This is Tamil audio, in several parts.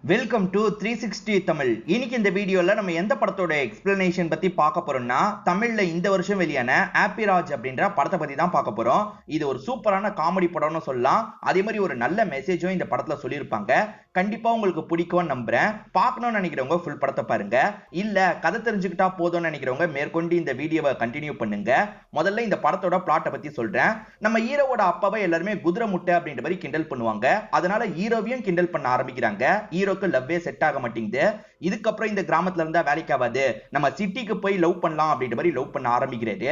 Welcome to 360 Tamil. இன்னைக்கு இந்த வீடியோல நம்ம எந்த படத்தோட எக்ஸ்பிளனேஷன் பத்தி பார்க்க போறோம்னா, தமிழ்ல இந்த வருஷம் வெளியான ஹாப்பிராஜ் அப்படின்ற படத்தை பத்தி தான் பார்க்க போறோம். இது ஒரு சூப்பரான காமெடி படம்னு சொல்லலாம். அதே மாதிரி ஒரு நல்ல மெசேஜும் இந்த படத்துல சொல்லியிருப்பாங்க. கண்டிப்பா உங்களுக்கு பிடிக்கும்னு நம்புறேன். பார்க்கணும்னு நினைக்கிறவங்க ஃபுல் படத்தை பாருங்க. இல்ல கதை தெரிஞ்சுக்கிட்டா போதும்னு நினைக்கிறவங்க மேற்கொண்டு இந்த வீடியோவை கண்டினியூ பண்ணுங்க. முதல்ல இந்த படத்தோட பிளாட்டை பத்தி சொல்றேன். நம்ம ஹீரோவோட அப்பாவை எல்லாருமே குதிரை முட்டை அப்படின்ற மாதிரி கிண்டல் பண்ணுவாங்க. அதனால ஹீரோவையும் கிண்டல் பண்ண ஆரம்பிக்கிறாங்க. ஹீரோக்கு லவ்வே செட் ஆக மாட்டேங்குது. இதுக்கப்புறம் இந்த கிராமத்துல இருந்தா வேலைக்கு ஆகாது, நம்ம சிட்டிக்கு போய் லவ் பண்ணலாம் அப்படின்ற மாதிரி லவ் பண்ண ஆரம்பிக்கிறாரு.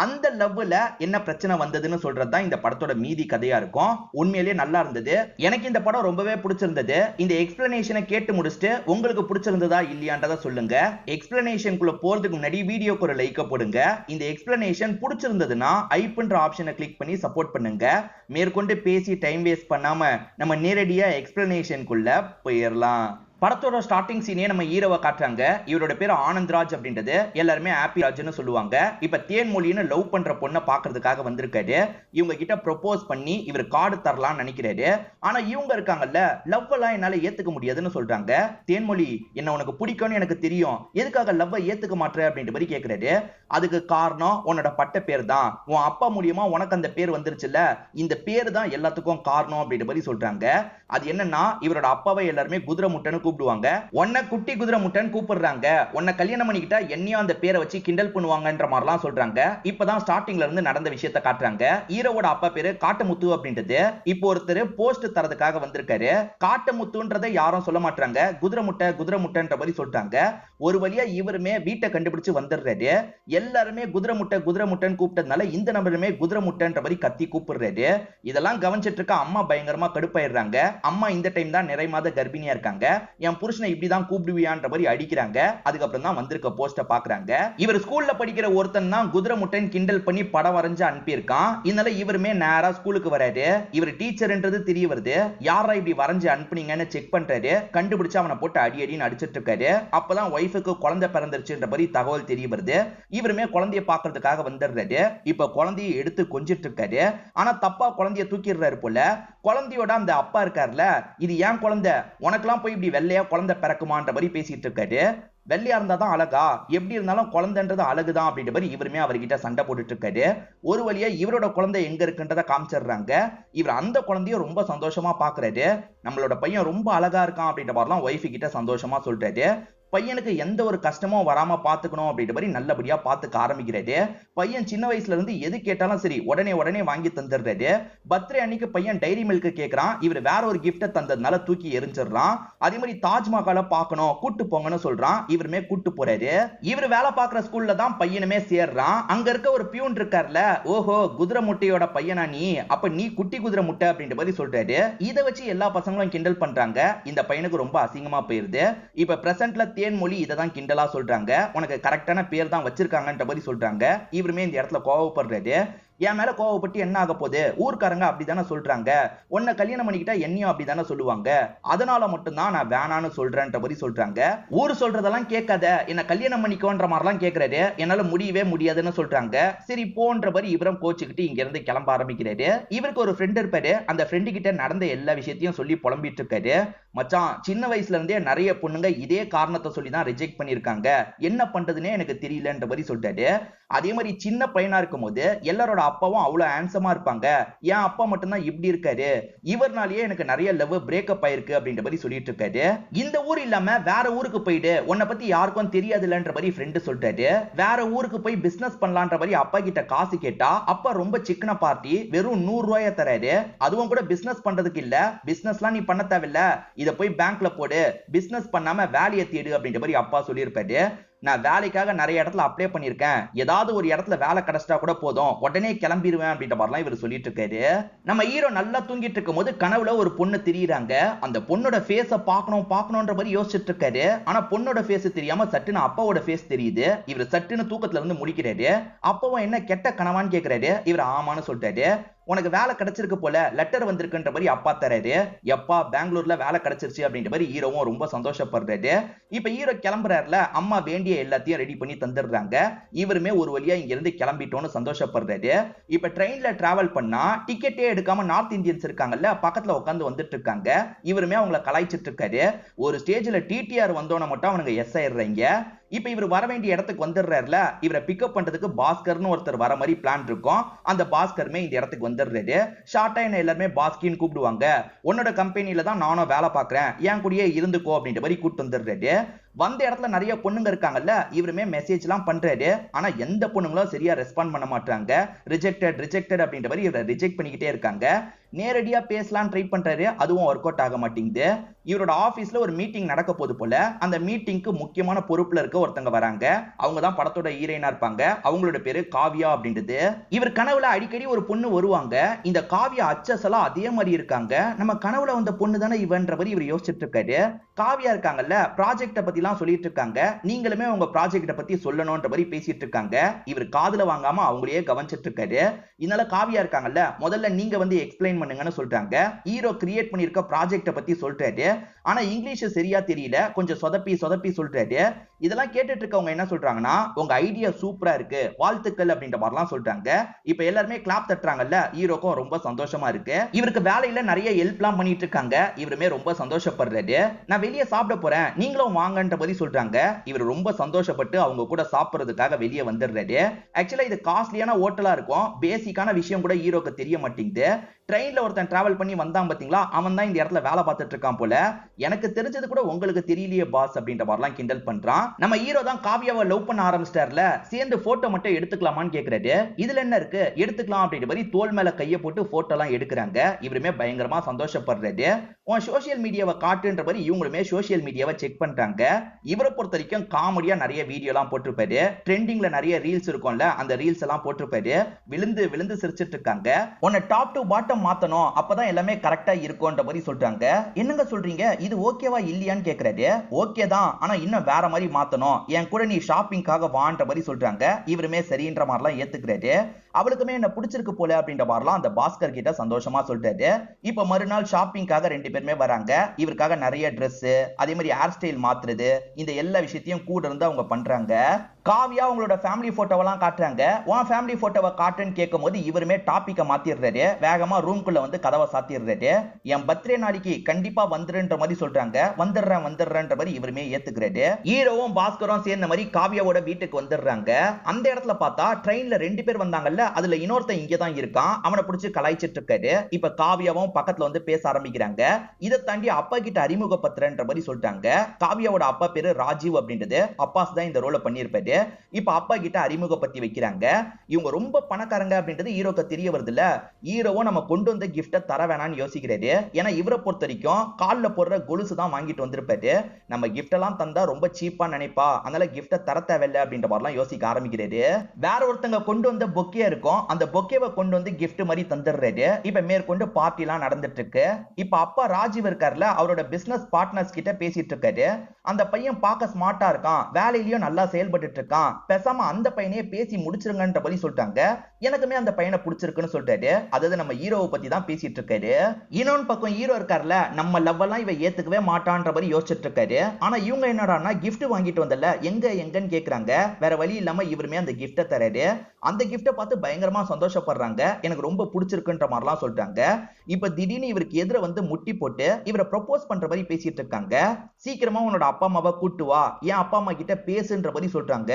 அந்த லவ்ல என்ன பிரச்சனை வந்ததுன்னு சொல்றதுதான் இந்த படத்தோட மீதி கதையா இருக்கும். உண்மையிலேயே நல்லா இருந்தது. எனக்கு இந்த படம் ரொம்பவே பிடிச்சிருந்தது. இந்த எக்ஸ்பிளனேஷனை கேட்டு முடிச்சுட்டு உங்களுக்கு பிடிச்சிருந்ததா இல்லையான்றத சொல்லுங்க. எக்ஸ்பிளனேஷனுக்குள்ள போறதுக்கு முன்னாடி வீடியோக்கு ஒரு லைக் போடுங்க. இந்த எக்ஸ்பிளனேஷன் பிடிச்சிருந்ததுன்னா ஐப்ன்ற ஆப்ஷனை கிளிக் பண்ணி சப்போர்ட் பண்ணுங்க. மேற்கொண்டு பேசி டைம் வேஸ்ட் பண்ணாம நம்ம நேரடியா எக்ஸ்பிளனேஷனுக்குள்ள போயிடலாம். படத்தோட ஸ்டார்டிங் சீனே நம்ம ஹீரோவை காட்டுறாங்க. இவரோட பேர் ஆனந்த்ராஜ் அப்படின்றது எல்லாருமே ஹாப்பிராஜ்னு சொல்லுவாங்க. இப்ப தேன்மொழின்னு லவ் பண்ற பொண்ணை பாக்குறதுக்காக வந்திருக்காரு. இவங்க கிட்ட ப்ரொபோஸ் பண்ணி இவர் கார்டு தரலாம்னு நினைக்கிறாரு. ஆனா இவங்க இருக்காங்கல்ல, லவ் எல்லாம் என்னால ஏத்துக்க முடியாதுன்னு சொல்றாங்க. தேன்மொழி, என்ன உனக்கு பிடிக்கும்னு எனக்கு தெரியும், எதுக்காக லவ்வை ஏத்துக்க மாட்டேற அப்படின்ற மாதிரி கேக்குறாரு. அதுக்கு காரணம் உன்னோட பட்ட பேர் தான். உன் அப்பா மூலியமா உனக்கு அந்த பேர் வந்துருச்சுல்ல, இந்த பேர் தான் எல்லாத்துக்கும் காரணம் அப்படின்ற மாதிரி சொல்றாங்க. அது என்னன்னா, இவரோட அப்பாவை எல்லாருமே குதிரை முட்டைன்னு கூப்பிடுவாங்க. உன்னை குட்டி குதிரை முட்டைன்னு கூப்பிடுறாங்க. உன்னை கல்யாணம் பண்ணிக்கிட்டா என்னையும் அந்த பேரை வச்சு கிண்டல் பண்ணுவாங்கன்ற மாதிரிலாம் சொல்றாங்க. இப்பதான் ஸ்டார்டிங்ல இருந்து நடந்த விஷயத்தை காட்டுறாங்க. ஹீரோவோட அப்பா பேரு காட்டுமுத்து அப்படின்றது. இப்போ ஒருத்தர் போஸ்ட் தரதுக்காக வந்திருக்காரு. காட்டுமுத்துன்றதை யாரும் சொல்ல மாட்டாங்க, குதிரை முட்டைன்ற மாதிரி சொல்றாங்க. ஒரு வழியா இவருமே வீட்டை கண்டுபிடிச்சு வந்துடுறாரு. எல்லாருமே குதிரை முட்டைன்னு கூப்பிட்டதுனால இந்த நபருமே குதிரை முட்டைன்ற மாதிரி கத்தி கூப்பிடுறாரு. இதெல்லாம் கவனிச்சிட்டு இருக்க அம்மா பயங்கரமா கடுப்பாயிடுறாங்க. அம்மா இந்த டைம் தான் நிறை மாத கர்ப்பிணியா இருக்காங்க. என் புருஷனை இப்படிதான் கூப்பிடுவியான்ற மாதிரி அடிக்கிறாங்க. அதுக்கப்புறம் தான் வந்திருக்க போஸ்ட பாக்குறாங்க. இவர் ஸ்கூல்ல படிக்கிற ஒருத்தன் தான் குதிரை முட்டைன்னு கிண்டல் பண்ணி படம் வரைஞ்சு அனுப்பியிருக்கான். இதனால இவருமே நேரா ஸ்கூலுக்கு வராரு. இவர் டீச்சர்ன்றது தெரிய வருது. யாரா இப்படி வரைஞ்சு அனுப்புனீங்கன்னு செக் பண்றாரு. கண்டுபிடிச்சு அவனை போட்டு அடி அடின்னு அடிச்சிட்டு இருக்காரு. அப்பதான் ஒய்ஃபுக்கு குழந்தை பிறந்துருச்சுன்ற மாதிரி தகவல் தெரிய வருது. இவருமே குழந்தைய பாக்குறதுக்காக வந்துடுறாரு. இப்ப குழந்தையை எடுத்து கொஞ்சிட்டு இருக்காரு. ஆனா தப்பா குழந்தைய தூக்கிடுறாரு போல. குழந்தையோட அந்த அப்பா இருக்காருல, இது ஏன் குழந்தை, உனக்கெல்லாம் போய் இப்படி வெள்ளையா குழந்தை பிறக்குமான்ற மாதிரி பேசிட்டு இருக்காரு. வெள்ளையா இருந்தா தான் அழகா, எப்படி இருந்தாலும் குழந்தைன்றது அழகுதான் அப்படின்ற மாதிரி இவருமே அவர்கிட்ட சண்டை போட்டுட்டு இருக்காரு. ஒரு வழியா இவரோட குழந்தை எங்க இருக்குன்றத காமிச்சிடுறாங்க. இவர் அந்த குழந்தைய ரொம்ப சந்தோஷமா பாக்குறாரு. நம்மளோட பையன் ரொம்ப அழகா இருக்கான் அப்படின்ற மாதிரிலாம் ஒய்ஃபு கிட்ட சந்தோஷமா சொல்றாரு. பையனுக்கு எந்த ஒரு கஷ்டமும் வராம பாத்துக்கணும் அப்படின்ற மாதிரி நல்லபடியா பாத்துக்க ஆரம்பிக்கிறாரு. பையன் சின்ன வயசுல இருந்து எது கேட்டாலும் சரி உடனே வாங்கி தந்துடுறாரு. பர்த்டே அன்னைக்கு பையன் டைரி மில்க் கேக்குறான். இவர் வேற ஒரு கிஃப்ட தந்ததுனால தூக்கி எரிஞ்சிடறான். அதே மாதிரி தாஜ்மஹாலை பார்க்கணும், கூட்டு போங்கன்னு சொல்றான். இவருமே கூட்டு போறாரு. இவர் வேலை பார்க்குற ஸ்கூல்ல தான் பையனுமே சேர்றான். அங்க இருக்க ஒரு பியூன் இருக்கார்ல, ஓஹோ குதிரை முட்டையோட பையனா நீ, அப்ப நீ குட்டி குதிரை முட்டை அப்படின்ற மாதிரி சொல்றாரு. இதை வச்சு எல்லா பசங்களும் கிண்டல் பண்றாங்க. இந்த பையனுக்கு ரொம்ப அசிங்கமா போயிருது. இப்ப பிரசன்ட்ல தேன்மொழி இததான் கிண்டலா சொல்றாங்க. உனக்கு கரெக்டான பேர் தான் வச்சிருக்காங்கன்ற மாதிரி சொல்றாங்க. இவருமே இந்த இடத்துல கோவப்படுறாரு. என் மேல கோவப்பட்டு என்ன ஆக போகுது, ஊர்க்காரங்க அப்படிதானே சொல்றாங்க, உன்னை கல்யாணம் பண்ணிக்கிட்டா என்னையும் அப்படிதானே சொல்லுவாங்க, அதனால மட்டும்தான் நான் வேணான்னு சொல்றேன்ற மாதிரி சொல்றாங்க. ஊர் சொல்றதெல்லாம் கேட்காத, என்ன கல்யாணம் பண்ணிக்கோன்ற மாதிரிலாம் கேட்கறாரு. என்னால முடியவே முடியாதுன்னு சொல்றாங்க. சரி போன்ற மாதிரி இவரும் கோச்சுக்கிட்டு இங்க இருந்து கிளம்ப ஆரம்பிக்கிறாரு. இவருக்கு ஒரு ஃப்ரெண்ட் இருப்பாரு. அந்த ஃப்ரெண்டு கிட்ட நடந்த எல்லா விஷயத்தையும் சொல்லி புலம்பிட்டு இருக்காரு. மச்சான், சின்ன வயசுல இருந்தே நிறைய பொண்ணுங்க இதே காரணத்தை சொல்லி தான் ரிஜெக்ட் பண்ணிருக்காங்க, என்ன பண்றதுன்னே எனக்கு தெரியலன்ற மாதிரி சொல்றாரு. அதே மாதிரி சின்ன பையனா இருக்கும் போது எல்லாரோட அப்பாவும் அவ்வளவு ஹேண்ட்ஸமா இருப்பாங்க, என் அப்பா மட்டும்தான் இப்படி இருக்காரு, இவர்னாலேயே எனக்கு நிறைய லவ் பிரேக்கப் ஆயிருக்கு அப்படின்ற மாதிரி சொல்லிட்டு இருக்காரு. இந்த ஊர் இல்லாம வேற ஊருக்கு போயிடு, உன்னை பத்தி யாருக்கும் தெரியாதுலன்ற மாதிரி ஃப்ரெண்டு சொல்றாரு. வேற ஊருக்கு போய் பிசினஸ் பண்ணலான்ற மாதிரி அப்பா கிட்ட காசு கேட்டா அப்பா ரொம்ப சிக்கன பார்ட்டி வெறும் 100 ரூபாய தராரு. அதுவும் கூட பிசினஸ் பண்றதுக்கு இல்ல, பிசினஸ்லாம் நீ பண்ண தேவையில்ல, இத போய் பேங்க்ல போடு, பிசினஸ் பண்ணாம வேலையை தேடு அப்படின்ற மாதிரி அப்பா சொல்லியிருப்பாரு. நான் வேலைக்காக நிறைய இடத்துல அப்ளை பண்ணிருக்கேன், ஏதாவது ஒரு இடத்துல வேலை கிடைச்சிட்டா கூட போதும், உடனே கிளம்பிடுவேன் அப்படின்ற மாதிரிலாம் இவர் சொல்லிட்டு இருக்காரு. நம்ம ஹீரோ நல்லா தூங்கிட்டு இருக்கும் போது கனவுல ஒரு பொண்ணு தெரியுறாங்க. அந்த பொண்ணோட ஃபேஸ பார்க்கணும்ன்ற மாதிரி யோசிச்சுட்டு இருக்காரு. ஆனா பொண்ணோட ஃபேஸ் தெரியாம சட்டுன்னு அப்பாவோட ஃபேஸ் தெரியுது. இவர் சட்டுன்னு தூக்கத்துல இருந்து முடிக்கிறாரு. அப்பாவும் என்ன கெட்ட கனவான்னு கேக்குறாரு. இவர் ஆமான்னு சொல்றாரு. உனக்கு வேலை கிடைச்சிருக்கு போல, லெட்டர் வந்திருக்குன்ற மாதிரி அப்பா தராரு. எப்பா பெங்களூர்ல வேலை கிடைச்சிருச்சு அப்படின்ற மாதிரி ஹீரோவும் ரொம்ப சந்தோஷப்படுறாரு. இப்ப ஹீரோ கிளம்புறாருல, அம்மா வேண்டிய வேண்டிய எல்லாத்தையும் ரெடி பண்ணி தந்துடுறாங்க. இவருமே ஒரு வழியா இங்க இருந்து கிளம்பிட்டோம்னு சந்தோஷப்படுறாரு. இப்ப ட்ரெயின்ல டிராவல் பண்ணா டிக்கெட்டே எடுக்காம நார்த் இந்தியன்ஸ் இருக்காங்கல்ல, பக்கத்துல உட்கார்ந்து வந்துட்டு இருக்காங்க. இவருமே அவங்கள கலாய்ச்சிட்டு இருக்காரு. ஒரு ஸ்டேஜ்ல டிடிஆர் வந்தோன மட்டும் அவனுங்க எஸ் ஆயிடுறாங்க. இப்ப இவர் வர வேண்டிய இடத்துக்கு வந்துடுறாருல, இவரை பிக்கப் பண்றதுக்கு பாஸ்கர்னு ஒருத்தர் வர மாதிரி பிளான் இருக்கும். அந்த பாஸ்கருமே இந்த இடத்துக்கு வந்துடுறாரு. ஷார்ட்டா என்ன எல்லாருமே பாஸ்கின்னு கூப்பிடுவாங்க. உன்னோட கம்பெனில தான் நானும் வேலை பார்க்கறேன், என் கூடயே இருந்துக்கோ அப்படின்ற மாதிரி கூப்பிட்டு வந்துடுறாரு. வந்த இடத்துல நிறைய பொண்ணுங்க இருக்காங்கல்ல, இவருமே மெசேஜ் எல்லாம் பண்றாரு. ஆனா எந்த பொண்ணுங்களும் சரியா ரெஸ்பாண்ட் பண்ண மாட்டாங்க. ரிஜெக்டட் ரிஜெக்டட் அப்படின்ற மாதிரி இவரை ரிஜெக்ட் பண்ணிக்கிட்டே இருக்காங்க. நேரடியா பேசலாம் ட்ரை பண்றாரு, அதுவும் ஒர்க் அவுட் ஆக மாட்டேங்குது. இவரோட ஆபீஸ்ல ஒரு மீட்டிங் நடக்க போது போல. அந்த மீட்டிங்க்கு முக்கியமான பொறுப்புல இருக்க ஒருத்தங்க வராங்க. அவங்க தான் படத்தோட ஹீரோயினா இருப்பாங்க. அவங்களோட பேரு காவ்யா அப்படின்றது. இவர் கனவுல அடிக்கடி ஒரு பொண்ணு வருவாங்க. இந்த காவ்யா அச்சஸ் எல்லாம் அதே மாதிரி இருக்காங்க. நம்ம கனவுல வந்த பொண்ணு தானே இவன்ற மாதிரி இவர் யோசிச்சுட்டு இருக்காரு. காவ்யா இருக்காங்கல்ல, ப்ராஜெக்ட பத்தி எல்லாம் சொல்லிட்டு இருக்காங்க. நீங்களுமே உங்க ப்ராஜெக்ட பத்தி சொல்லணும்ன்ற மாதிரி பேசிட்டு இருக்காங்க. இவர் காதுல வாங்காம அவங்களையே கவனிச்சிட்டு இருக்காரு. இதனால காவ்யா இருக்காங்கல்ல, முதல்ல நீங்க வந்து எக்ஸ்பிளைன் பண்ணுங்கன்னு சொல்றாங்க. ஹீரோ கிரியேட் பண்ணிருக்க ப்ராஜெக்ட பத்தி சொல்றாரு. ஆனா இங்கிலீஷ் சரியா தெரியல, கொஞ்சம் சொதப்பி சொதப்பி சொல்றாரு. இதெல்லாம் கேட்டுட்டு இருக்கவங்க என்ன சொல்றாங்கன்னா, உங்க ஐடியா சூப்பரா இருக்கு, வாழ்த்துக்கள் அப்படின்ற மாதிரிலாம் சொல்றாங்க. இப்ப எல்லாருமே கிளாப் தட்டுறாங்கல்ல, ஹீரோக்கும் ரொம்ப சந்தோஷமா இருக்கு. இவருக்கு வேலையில நிறைய ஹெல்ப்லாம் பண்ணிட்டு இருக்காங்க. இவருமே ரொம்ப சந்தோஷப்படுறாரு. நான் வெளியே சாப்பிட போறேன், நீங்களும் வாங்கன்ற மாதிரி சொல்றாங்க. இவர் ரொம்ப சந்தோஷப்பட்டு அவங்க கூட சாப்பிடுறதுக்காக வெளியே வந்துடுறாரு. ஆக்சுவலா இது காஸ்ட்லியான ஹோட்டலா இருக்கும். பேசிக்கான விஷயம் கூட ஹீரோக்கு தெரிய மாட்டேங்குது. ட்ரெயின்ல ஒருத்தன் டிராவல் பண்ணி வந்தான் பாத்தீங்களா, அவன் தான் இந்த இடத்துல வேலை பார்த்துட்டு இருக்கான் போல. எனக்கு தெரிஞ்சது கூட உங்களுக்கு தெரியலையே பாஸ் அப்படின்ற மாதிரிலாம் கிண்டல் பண்றான். நம்ம ஹீரோ தான் காவ்யாவை லவ் பண்ண ஆரம்பிச்சிட்டார்ல, சேர்ந்து போட்டோ மட்டும் எடுத்துக்கலாமான்னு கேக்குறாரு. இதுல என்ன இருக்கு, எடுத்துக்கலாம் அப்படின்ற மாதிரி தோள் மேல கைய போட்டு போட்டோ எல்லாம் எடுக்கிறாங்க. இவருமே பயங்கரமா சந்தோஷப்படுறாரு. உன் சோசியல் மீடியாவை காட்டுன்ற மாதிரி இவங்களுமே சோசியல் மீடியாவை செக் பண்றாங்க. இவரை பொறுத்த வரைக்கும் காமெடியா நிறைய வீடியோ எல்லாம் போட்டிருப்பாரு. ட்ரெண்டிங்ல நிறைய ரீல்ஸ் இருக்கும்ல, அந்த ரீல்ஸ் எல்லாம் போட்டிருப்பாரு. விழுந்து விழுந்து சிரிச்சிட்டு இருக்காங்க. உன்னை டாப் டு பாட்டம் மாத்தணும், அப்பதான் எல்லாமே கரெக்டா இருக்கும்ன்ற மாதிரி சொல்றாங்க. என்னங்க சொல்றீங்க, இது ஓகேவா இல்லையான்னு கேக்குறாரு. ஓகே தான், ஆனா இன்னும் வேற மாதிரி மாத்தணும், என் கூட நீ ஷாப்பிங்காக வான்ற மாதிரி சொல்றாங்க. இவருமே சரின்ற மாதிரிலாம் ஏத்துக்கிறாரு. அவளுக்குமே என்ன பிடிச்சிருக்கு போல அப்படின்ற மாதிரிலாம் அந்த பாஸ்கர் கிட்ட சந்தோஷமா சொல்றாரு. இப்ப மறுநாள் ஷாப்பிங்காக ரெண்டு பேருமே வராங்க. இவருக்காக நிறைய Dress, அதே மாதிரி ஹேர் ஸ்டைல் மாத்துறது, இந்த எல்லா விஷயத்தையும் கூட இருந்து அவங்க பண்றாங்க. காவ்யா உங்களோட ஃபேமிலி போட்டோவெல்லாம் காட்டுறாங்க. உன் ஃபேமிலி போட்டோவை காட்டுன்னு கேட்கும் போது இவருமே டாபிக்க மாத்திடுறாரு. வேகமா ரூம்குள்ள வந்து கதவை சாத்திடுறாரு. என் பர்த்டே நாளைக்கு கண்டிப்பா வந்துருன்ற மாதிரி சொல்றாங்க. வந்துடுறேன்ற மாதிரி இவருமே ஏத்துக்கிறாரு. ஹீரோவும் பாஸ்கரும் சேர்ந்த மாதிரி காவ்யாவோட வீட்டுக்கு வந்துடுறாங்க. அந்த இடத்துல பார்த்தா ட்ரெயின்ல ரெண்டு பேர் வந்தாங்கல்ல, அதுல இன்னொருத்தன் இங்க தான் இருக்கான். அவனை பிடிச்சு கலாய்ச்சிட்டு இருக்காரு. இப்ப காவ்யாவும் பக்கத்துல வந்து பேச ஆரம்பிக்கிறாங்க. இதை தாண்டி அப்பா கிட்ட அறிமுகப்படுத்துறன்ற மாதிரி சொல்றாங்க. காவ்யாவோட அப்பா பேரு ராஜீவ் அப்படின்றது. அப்பாஸ் தான் இந்த ரோலை பண்ணியிருப்பாரு. இப்ப அப்பா கிட்ட அறிமுகப்படுத்தி வைக்கிறாங்க. இவங்க ரொம்ப பணக்காரங்க அப்படின்றது ஹீரோக்கு தெரிய வருது இல்ல. ஹீரோவும் நம்ம கொண்டு வந்த கிஃப்ட தர வேணாம்னு யோசிக்கிறாரு. ஏன்னா இவரை பொறுத்த வரைக்கும் கால்ல போடுற கொலுசு தான் வாங்கிட்டு வந்திருப்பாரு. நம்ம கிஃப்ட் எல்லாம் தந்தா ரொம்ப சீப்பா நினைப்பா, அதனால கிஃப்ட தர தேவையில்லை அப்படின்ற மாதிரிலாம் யோசிக்க ஆரம்பிக்கிறாரு. வேற ஒருத்தங்க கொண்டு வந்த பொக்கே இருக்கும். அந்த பொக்கேவை கொண்டு வந்து கிஃப்ட் மாதிரி தந்துடுறாரு. இப்ப மேற்கொண்டு பார்ட்டி எல்லாம் நடந்துட்டு இருக்கு. இப்ப அப்பா ராஜீவ் இருக்காருல, அவரோட பிசினஸ் பார்ட்னர்ஸ் கிட்ட பேசிட்டு இருக்காரு. அந்த பையன் பார்க்க ஸ்மார்ட்டா இருக்கான், வேலையிலயும் நல்லா செயல்பட்டு இருக்கான், பேசாம அந்த பையனையே பேசி முடிச்சிருங்கன்ற மாதிரி சொல்லிட்டாங்க. எனக்குமே அந்த பையனை பிடிச்சிருக்குன்னு சொல்லிட்டாரு. அதாவது நம்ம ஹீரோவை பத்தி தான் பேசிட்டு இருக்காரு. இன்னொன்னு பக்கம் ஹீரோ இருக்காருல, நம்ம லவ் எல்லாம் இவ ஏத்துக்கவே மாட்டான்ற மாதிரி யோசிச்சுட்டு இருக்காரு. ஆனா இவங்க என்னடான்னா கிஃப்ட் வாங்கிட்டு வந்தல, எங்கன்னு கேக்குறாங்க. வேற வழி இல்லாம இவருமே அந்த கிஃப்ட தராரு. அந்த கிஃப்ட பார்த்து பயங்கரமா சந்தோஷப்படுறாங்க. எனக்கு ரொம்ப பிடிச்சிருக்குன்ற மாதிரிலாம் சொல்றாங்க. இப்ப திடீர்னு இவருக்கு எதிர வந்து முட்டி போட்டு இவரை ப்ரொபோஸ் பண்ற மாதிரி பேசிட்டு இருக்காங்க. சீக்கிரமா உன்னோட அப்பா அம்மாவை கூட்டு வா, என் அப்பா அம்மா கிட்ட பேசுன்ற மாதிரி சொல்றாங்க.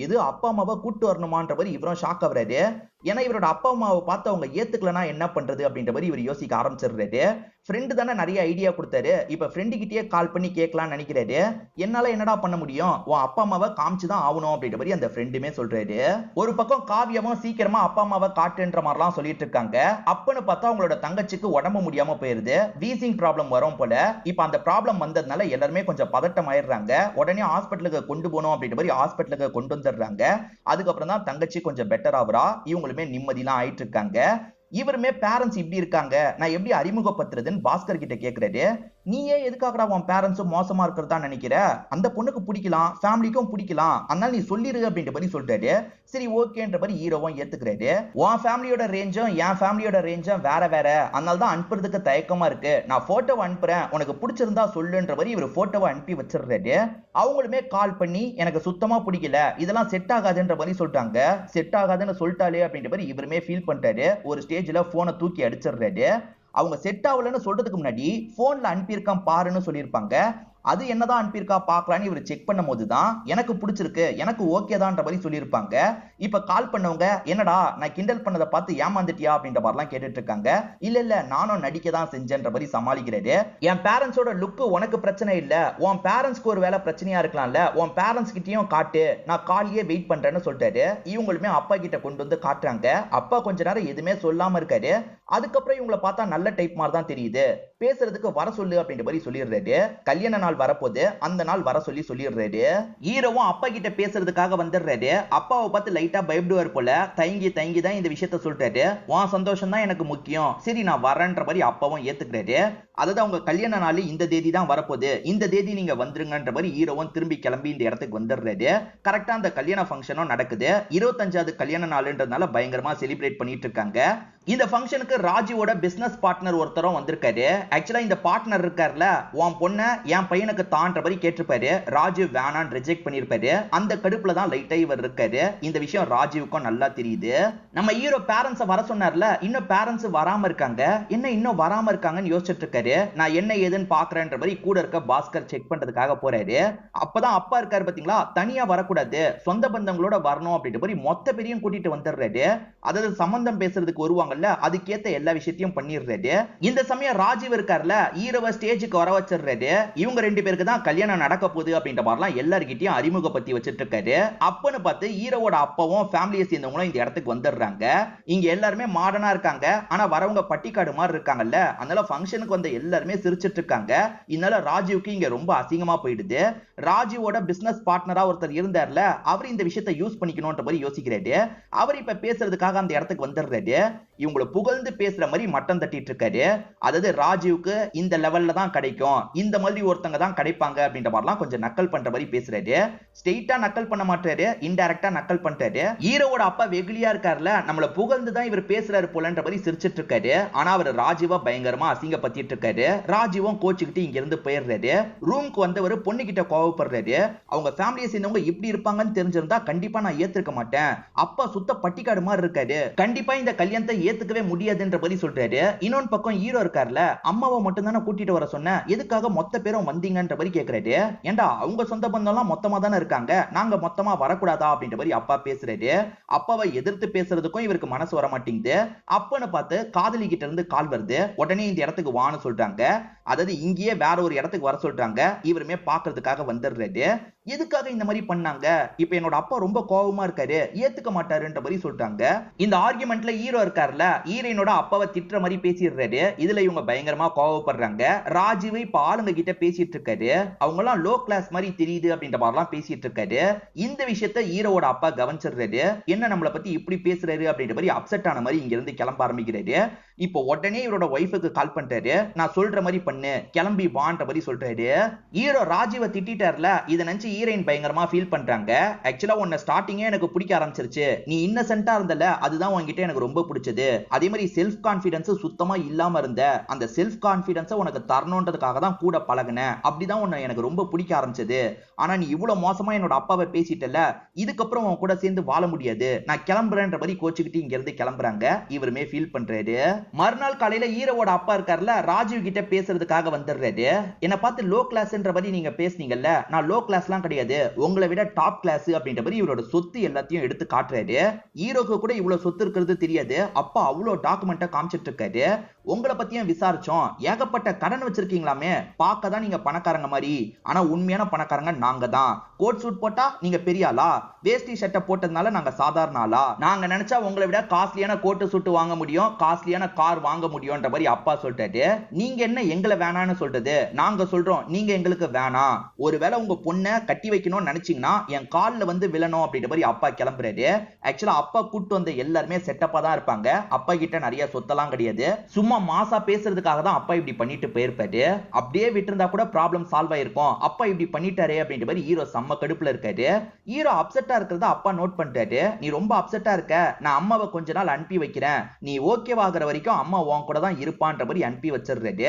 இது அப்பா அம்மாவை கூட்டு வரணுமான்ற மாதிரி இவரும் ஷாக் ஆகுறாரு. ஏன்னா இவரோட அப்பா அம்மாவை பார்த்து அவங்க ஏத்துக்கலனா என்ன பண்றது அப்படின்ற மாதிரி இவர் யோசிக்க ஆரம்பிச்சிடுறாரு. ஃப்ரெண்டு தானே நிறைய ஐடியா கொடுத்தாரு. இப்ப ஃப்ரெண்டு கிட்டயே கால் பண்ணி கேட்கலாம்னு நினைக்கிறாரு. என்னால என்னடா பண்ண முடியும், உன் அப்பா அம்மாவை காமிச்சுதான் ஆகணும் அப்படின்ற மாதிரி அந்த ஃப்ரெண்டுமே சொல்றாரு. ஒரு பக்கம் காவியமும் சீக்கிரமா அப்பா அம்மாவை காட்டுன்ற மாதிரிலாம் சொல்லிட்டு இருக்காங்க. அப்பன்னு பார்த்தா அவங்களோட தங்கச்சிக்கு உடம்பு முடியாம போயிருது. வீசிங் ப்ராப்ளம் வரும் போல. இப்ப அந்த ப்ராப்ளம் வந்ததுனால எல்லாருமே கொஞ்சம் பதட்டம் ஆயிடுறாங்க. உடனே ஹாஸ்பிட்டலுக்கு கொண்டு போகணும் அப்படின்ற மாதிரி ஹாஸ்பிட்டலுக்கு கொண்டு வந்துடுறாங்க. அதுக்கப்புறம் தான் தங்கச்சி கொஞ்சம் பெட்டர் ஆகுறா. இவங்களுமே நிம்மதியெல்லாம் ஆயிட்டு இருக்காங்க. இவருமே பேரண்ட்ஸ் இப்படி இருக்காங்க, நான் எப்படி அறிமுகப்படுத்துறதுன்னு பாஸ்கர் கிட்ட கேக்குறாரு. நீயே எதுக்காகடா உன் பேரண்ட்ஸும் மோசமா இருக்கிறதா நினைக்கிற? அந்த பொண்ணுக்கு பிடிக்கலாம், ஃபேமிலிக்கும் பிடிக்கலாம், அதனால நீ சொல்லிரு அப்படின்ற மாதிரி சொல்லிட்டாரு. சரி ஓகேன்ற மாதிரி ஹீரோவும் ஏத்துக்கிறாரு. உன் ஃபேமிலியோட ரேஞ்சும் என் ஃபேமிலியோட ரேஞ்சும் வேற வேற, அதனால தான் அனுப்புறதுக்கு தயக்கமா இருக்கு. நான் போட்டோவை அனுப்புறேன், உனக்கு பிடிச்சிருந்தா சொல்லுன்ற மாதிரி இவர் போட்டோவை அனுப்பி வச்சிடுறாரு. அவங்களுமே கால் பண்ணி எனக்கு சுத்தமா பிடிக்கல, இதெல்லாம் செட் ஆகாதுன்ற மாதிரி சொல்லிட்டாங்க. செட் ஆகாதுன்னு சொல்லிட்டாலே அப்படின்ற மாதிரி இவருமே ஃபீல் பண்ணிட்டாரு. ஒரு ஸ்டேஜ்ல போனை தூக்கி அடிச்சிடுறாரு. அவங்க செட் ஆகலன்னு சொல்றதுக்கு முன்னாடி போன்ல அனுப்பியிருக்கான் பாருன்னு சொல்லியிருப்பாங்க. அது என்னதான் அனுப்பியிருக்கா பாக்கலான்னு இவர் செக் பண்ணும் போதுதான் எனக்கு பிடிச்சிருக்கு, எனக்கு ஓகே தான்ற மாதிரி சொல்லியிருப்பாங்க. இப்ப கால் பண்ணவங்க என்னடா நான் கிண்டல் பண்ணதை பார்த்து ஏமாந்துட்டியா அப்படின்ற மாதிரிலாம் கேட்டுட்டு இருக்காங்க. இல்ல இல்ல நானும் நடிக்க தான் செஞ்சேன்ற மாதிரி சமாளிக்கிறாரு. என் பேரண்ட்ஸோட லுக்கு உனக்கு பிரச்சனை இல்ல, உன் பேரண்ட்ஸ்க்கு ஒரு வேலை பிரச்சனையா இருக்கலாம்ல, உன் பேரண்ட்ஸ் கிட்டயும் காட்டு, நான் காலையே வெயிட் பண்றேன்னு சொல்லிட்டாரு. இவங்களுமே அப்பா கிட்ட கொண்டு வந்து காட்டுறாங்க. அப்பா கொஞ்ச நேரம் எதுவுமே சொல்லாம இருக்காரு. அதுக்கப்புறம் இவங்களை பார்த்தா நல்ல டைப் மாதிரி தான் தெரியுது, பேசுறதுக்கு வர சொல்லு அப்படின்ற மாதிரி சொல்லிடுறாரு. கல்யாண நாள் வரப்போது, அந்த நாள் வர சொல்லி சொல்லிடுறாரு. ஹீரோவும் அப்பா கிட்ட பேசுறதுக்காக வந்துடுறாரு. அப்பாவை பார்த்து லைட்டா பயப்படுவார் போல. தயங்கி தயங்கி தான் இந்த விஷயத்த சொல்றாரு. உன் சந்தோஷம் தான் எனக்கு முக்கியம், சரி நான் வரேன்ற மாதிரி அப்பாவும் ஏத்துக்கிறாரு. அதாவது அவங்க கல்யாண நாள் இந்த தேதி தான் வரப்போகுது, இந்த தேதி நீங்க வந்துருங்கன்ற மாதிரி ஹீரோவும் திரும்பி கிளம்பி இந்த இடத்துக்கு வந்துடுறாரு. கரெக்டா அந்த கல்யாண ஃபங்க்ஷனும் நடக்குது. 25வது கல்யாண நாள்ன்றதுனால பயங்கரமா செலிப்ரேட் பண்ணிட்டு இருக்காங்க. இந்த ஃபங்க்ஷனுக்கு ராஜுவோட பிசினஸ் பார்ட்னர் ஒருத்தரும் வந்திருக்காரு. ஆக்சுவலா இந்த பார்ட்னர் இருக்கார்ல, உன் பொண்ண என் பையனுக்கு தான்ற மாதிரி கேட்டிருப்பாரு. ராஜு வேணான்னு ரிஜெக்ட் பண்ணிருப்பாரு. அந்த கடுப்புல தான் லைட்டா இவர் இருக்காரு. இந்த விஷயம் ராஜுவுக்கும் நல்லா தெரியுது. நம்ம ஹீரோ பேரண்ட்ஸ் வர சொன்னார்ல, இன்னும் பேரண்ட்ஸ் வராம இருக்காங்க, என்ன இன்னும் வராம இருக்காங்கன்னு யோசிச்சுட்டு இருக்காரு. நான் என்ன ஏதுன்னு பாக்குறேன்ற மாதிரி கூட இருக்க பாஸ்கர் செக் பண்றதுக்காக போறாரு. அப்பதான் அப்பா இருக்காரு பாத்தீங்களா, தனியா வரக்கூடாது, சொந்த பந்தங்களோட வரணும் அப்படின்ற மாதிரி மொத்த பேரையும் கூட்டிட்டு வந்துடுறாரு. அதாவது சம்பந்தம் பேசுறதுக்கு வருவாங்கல்ல, அதுக்கேத்த எல்லா விஷயத்தையும் பண்ணிடுறாரு. இந்த சமயம் ராஜீவ் இருக்கார்ல, ஹீரோவை ஸ்டேஜுக்கு வர வச்சிடுறாரு. இவங்க ரெண்டு பேருக்கு தான் கல்யாணம் நடக்க போகுது அப்படின்ற மாதிரிலாம் எல்லார்கிட்டயும் அறிமுகப்படுத்தி வச்சிட்டு இருக்காரு. அப்பன்னு பார்த்து ஹீரோவோட அப்பாவும் ஃபேமிலியை சேர்ந்தவங்களும் இந்த இடத்துக்கு வந்துடுறாங்க. இங்க எல்லாருமே மாடர்னா இருக்காங்க, ஆனா வரவங்க பட்டிக்காடு மாதிரி இருக்காங்கல்ல, அதனால ஃபங்க்ஷனுக்கு வந்த எல்லாருமே சிரிச்சிட்டு இருக்காங்க. இதனால ராஜீவுக்கு இங்க ரொம்ப அசிங்கமா போயிடுது. ராஜீவோட பிசினஸ் பார்ட்னரா ஒருத்தர் இருந்தார்ல, அவர் இந்த விஷயத்தை யூஸ் பண்ணிக்கணும்ன்ற மாதிரி யோசிக்கிறாரு. அவர் இப்ப பேசுறதுக்காக அந்த இடத்துக்கு வந்துடுறாரு. இவங்களை புகழ்ந்து பேசுற மாதிரி மட்டம் தட்டிட்டு இருக்காரு. அதாவது ராஜீவுக்கு இந்த லெவல்ல தான் கிடைக்கும், இந்த மாதிரி ஒருத்தங்க தான் கிடைப்பாங்க அப்படின்ற மாதிரிலாம் கொஞ்சம் நக்கல் பண்ற மாதிரி பேசுறாரு. ஸ்ட்ரெயிட்டா நக்கல் பண்ண மாட்டாரு, இன்டைரக்டா நக்கல் பண்றாரு. ஹீரோவோட அப்பா வெகுலியா இருக்காருல, நம்மள புகழ்ந்து தான் இவர் பேசுறாரு போலன்ற மாதிரி சிரிச்சிட்டு இருக்காரு. ஆனா அவர் ராஜீவா பயங்கரமா அசிங்கப்படுத்திட்டு இருக்காரு. ராஜீவும் கோச்சுக்கிட்டு இங்க இருந்து போயிடுறாரு. ரூமுக்கு வந்தவர் பொண்ணு கிட்ட கோவப்படுறாரு. அவங்க ஃபேமிலியை சேர்ந்தவங்க இப்படி இருப்பாங்கன்னு தெரிஞ்சிருந்தா கண்டிப்பா நான் ஏத்துக்க மாட்டேன், அப்பா சுத்த பட்டிக்காடு மாதிரி இருக்காரு, கண்டிப்பா இந்த கல்யாணத்தை ஏத்துக்கவே முடியாதுன்ற மாதிரி சொல்றாரு. இன்னொரு பக்கம் ஹீரோ இருக்கார்ல, அம்மாவை மட்டும் தானே கூட்டிட்டு வர சொன்ன, எதுக்காக மொத்த பேரும் வந்தீங்கன்ற மாதிரி கேக்குறாரு. ஏண்டா அவங்க சொந்த பந்தம் எல்லாம் மொத்தமா தானே இருக்காங்க, நாங்க மொத்தமா வரக்கூடாதா அப்படின்ற மாதிரி அப்பா பேசுறாரு. அப்பாவை எதிர்த்து பேசுறதுக்கும் இவருக்கு மனசு வர மாட்டேங்குது. அப்பன்னு பார்த்து காதலி கிட்ட இருந்து கால் வருது. உடனே இந்த இடத்துக்கு வான்னு சொல்றாங்க. அதாவது இங்கேயே வேற ஒரு இடத்துக்கு வர சொல்றாங்க. இவருமே பாக்குறதுக்காக வந்துடுறாரு. எதுக்காக இந்த மாதிரி பண்ணாங்க, இப்ப என்னோட அப்பா ரொம்ப கோபமா இருக்காரு, ஏத்துக்க மாட்டாருன்ற மாதிரி சொல்றாங்க. இந்த ஆர்குமெண்ட்ல ஹீரோ இருக்காருல, ஹீரோயினோட அப்பாவை திட்டுற மாதிரி பேசிடுறாரு. இதுல இவங்க பயங்கரமா கோவப்படுறாங்க. ராஜீவ் இப்ப ஆளுங்க கிட்ட பேசிட்டு இருக்காரு. அவங்க எல்லாம் லோ கிளாஸ் மாதிரி தெரியுது அப்படின்ற மாதிரிலாம் பேசிட்டு இருக்காரு. இந்த விஷயத்த ஹீரோவோட அப்பா கவனிச்சிடுறாரு. என்ன நம்மளை பத்தி இப்படி பேசுறாரு அப்படின்ற மாதிரி அப்செட் ஆன மாதிரி இங்க இருந்து கிளம்ப ஆரம்பிக்கிறாரு. இப்போ உடனே இவரோட ஒய்ஃபுக்கு கால் பண்றாரு. நான் சொல்ற மாதிரி பண்ணு, கிளம்பி வான்ற மாதிரி சொல்றாரு. ஹீரோ ராஜீவை திட்டார்ல, இதை நினைச்சு ஹீரோயின் பயங்கரமா ஃபீல் பண்றாங்க. ஆக்சுவலா உன்னை ஸ்டார்டிங்கே எனக்கு பிடிக்க ஆரம்பிச்சிருச்சு, நீ இன்னசென்ட்டா இருந்தல, அதுதான் உன்கிட்ட எனக்கு ரொம்ப பிடிச்சது. அதே மாதிரி செல்ஃப் கான்ஃபிடன்ஸ் சுத்தமா இல்லாம இருந்த, அந்த செல்ஃப் கான்ஃபிடன்ஸை உனக்கு தரணுன்றதுக்காக தான் கூட பழகுனேன், அப்படிதான் உன்னை எனக்கு ரொம்ப பிடிக்க ஆரம்பிச்சது. ஆனா நீ இவ்வளவு மோசமா என்னோட அப்பாவை பேசிட்டல, இதுக்கப்புறம் உன் கூட சேர்ந்து வாழ முடியாது, நான் கிளம்புறேன்ற மாதிரி கோச்சுக்கிட்டு இங்க இருந்து கிளம்புறாங்க. இவருமே ஃபீல் பண்றாரு. மறுநாள் காலையில ஹீரோவோட அப்பா இருக்காருல, ராஜீவ் கிட்ட பேசுறதுக்காக வந்துடுறாரு. என்ன பார்த்து லோ கிளாஸ்ன்ற மாதிரி நீங்க பேசுனீங்கல்ல, நான் லோ கிளாஸ்லாம் கிடையாது, உங்களை விட டாப் கிளாஸ் அப்படின்ற மாதிரி இவரோட சொத்து எல்லாத்தையும் எடுத்து காட்டுறாரு. ஹீரோக்கு கூட இவ்வளவு சொத்து இருக்கிறது தெரியாது. அப்பா அவ்வளவு டாக்குமெண்ட்டை காமிச்சிட்டு இருக்காரு. உங்களை பத்தியும் விசாரிச்சோம், ஏகப்பட்ட கடன் வச்சிருக்கீங்களாமே, பார்க்க தான் நீங்க பணக்காரங்க மாதிரி, ஆனா உண்மையான பணக்காரங்க நாங்க தான். கோட் சூட் போட்டா நீங்க பெரிய ஆளா, வேஷ்டி ஷர்ட்டை போட்டதுனால நாங்க சாதாரண ஆளா, நாங்க நினைச்சா உங்களை விட காஸ்ட்லியான கோட்டு சூட்டு வாங்க முடியும், காஸ்ட்லியான கார் வாங்க முடியும்ன்ற மாதிரி அப்பா சொல்லிட்டாரு. நீங்க என்ன எங்களை வேணான்னு சொல்றது, நாங்க சொல்றோம் நீங்க எங்களுக்கு வேணாம், ஒருவேளை உங்க பொண்ணை கட்டி வைக்கணும்னு நினைச்சீங்கன்னா என் கால்ல வந்து விழணும் அப்படின்ற மாதிரி அப்பா கிளம்புறாரு. ஆக்சுவலா அப்பா கூட்டு வந்த எல்லாருமே செட்டப்பா தான் இருப்பாங்க. அப்பா கிட்ட நிறைய சொத்தெல்லாம் கிடையாது, சும்மா சும்மா மாசா பேசுறதுக்காக தான் அப்பா இப்படி பண்ணிட்டு போயிருப்பாரு. அப்படியே விட்டுருந்தா கூட ப்ராப்ளம் சால்வ் ஆயிருக்கும். அப்பா இப்படி பண்ணிட்டாரே அப்படின்ற மாதிரி ஹீரோ செம்ம கடுப்புல இருக்காரு. ஹீரோ அப்செட்டா இருக்கிறத அப்பா நோட் பண்ணிட்டாரு. நீ ரொம்ப அப்செட்டா இருக்க, நான் அம்மாவை கொஞ்ச நாள் அனுப்பி வைக்கிறேன், நீ ஓகேவாகிற வரைக்கும் அம்மா உன் கூட தான் இருப்பான்ற மாதிரி அனுப்பி வச்சிடுறாரு.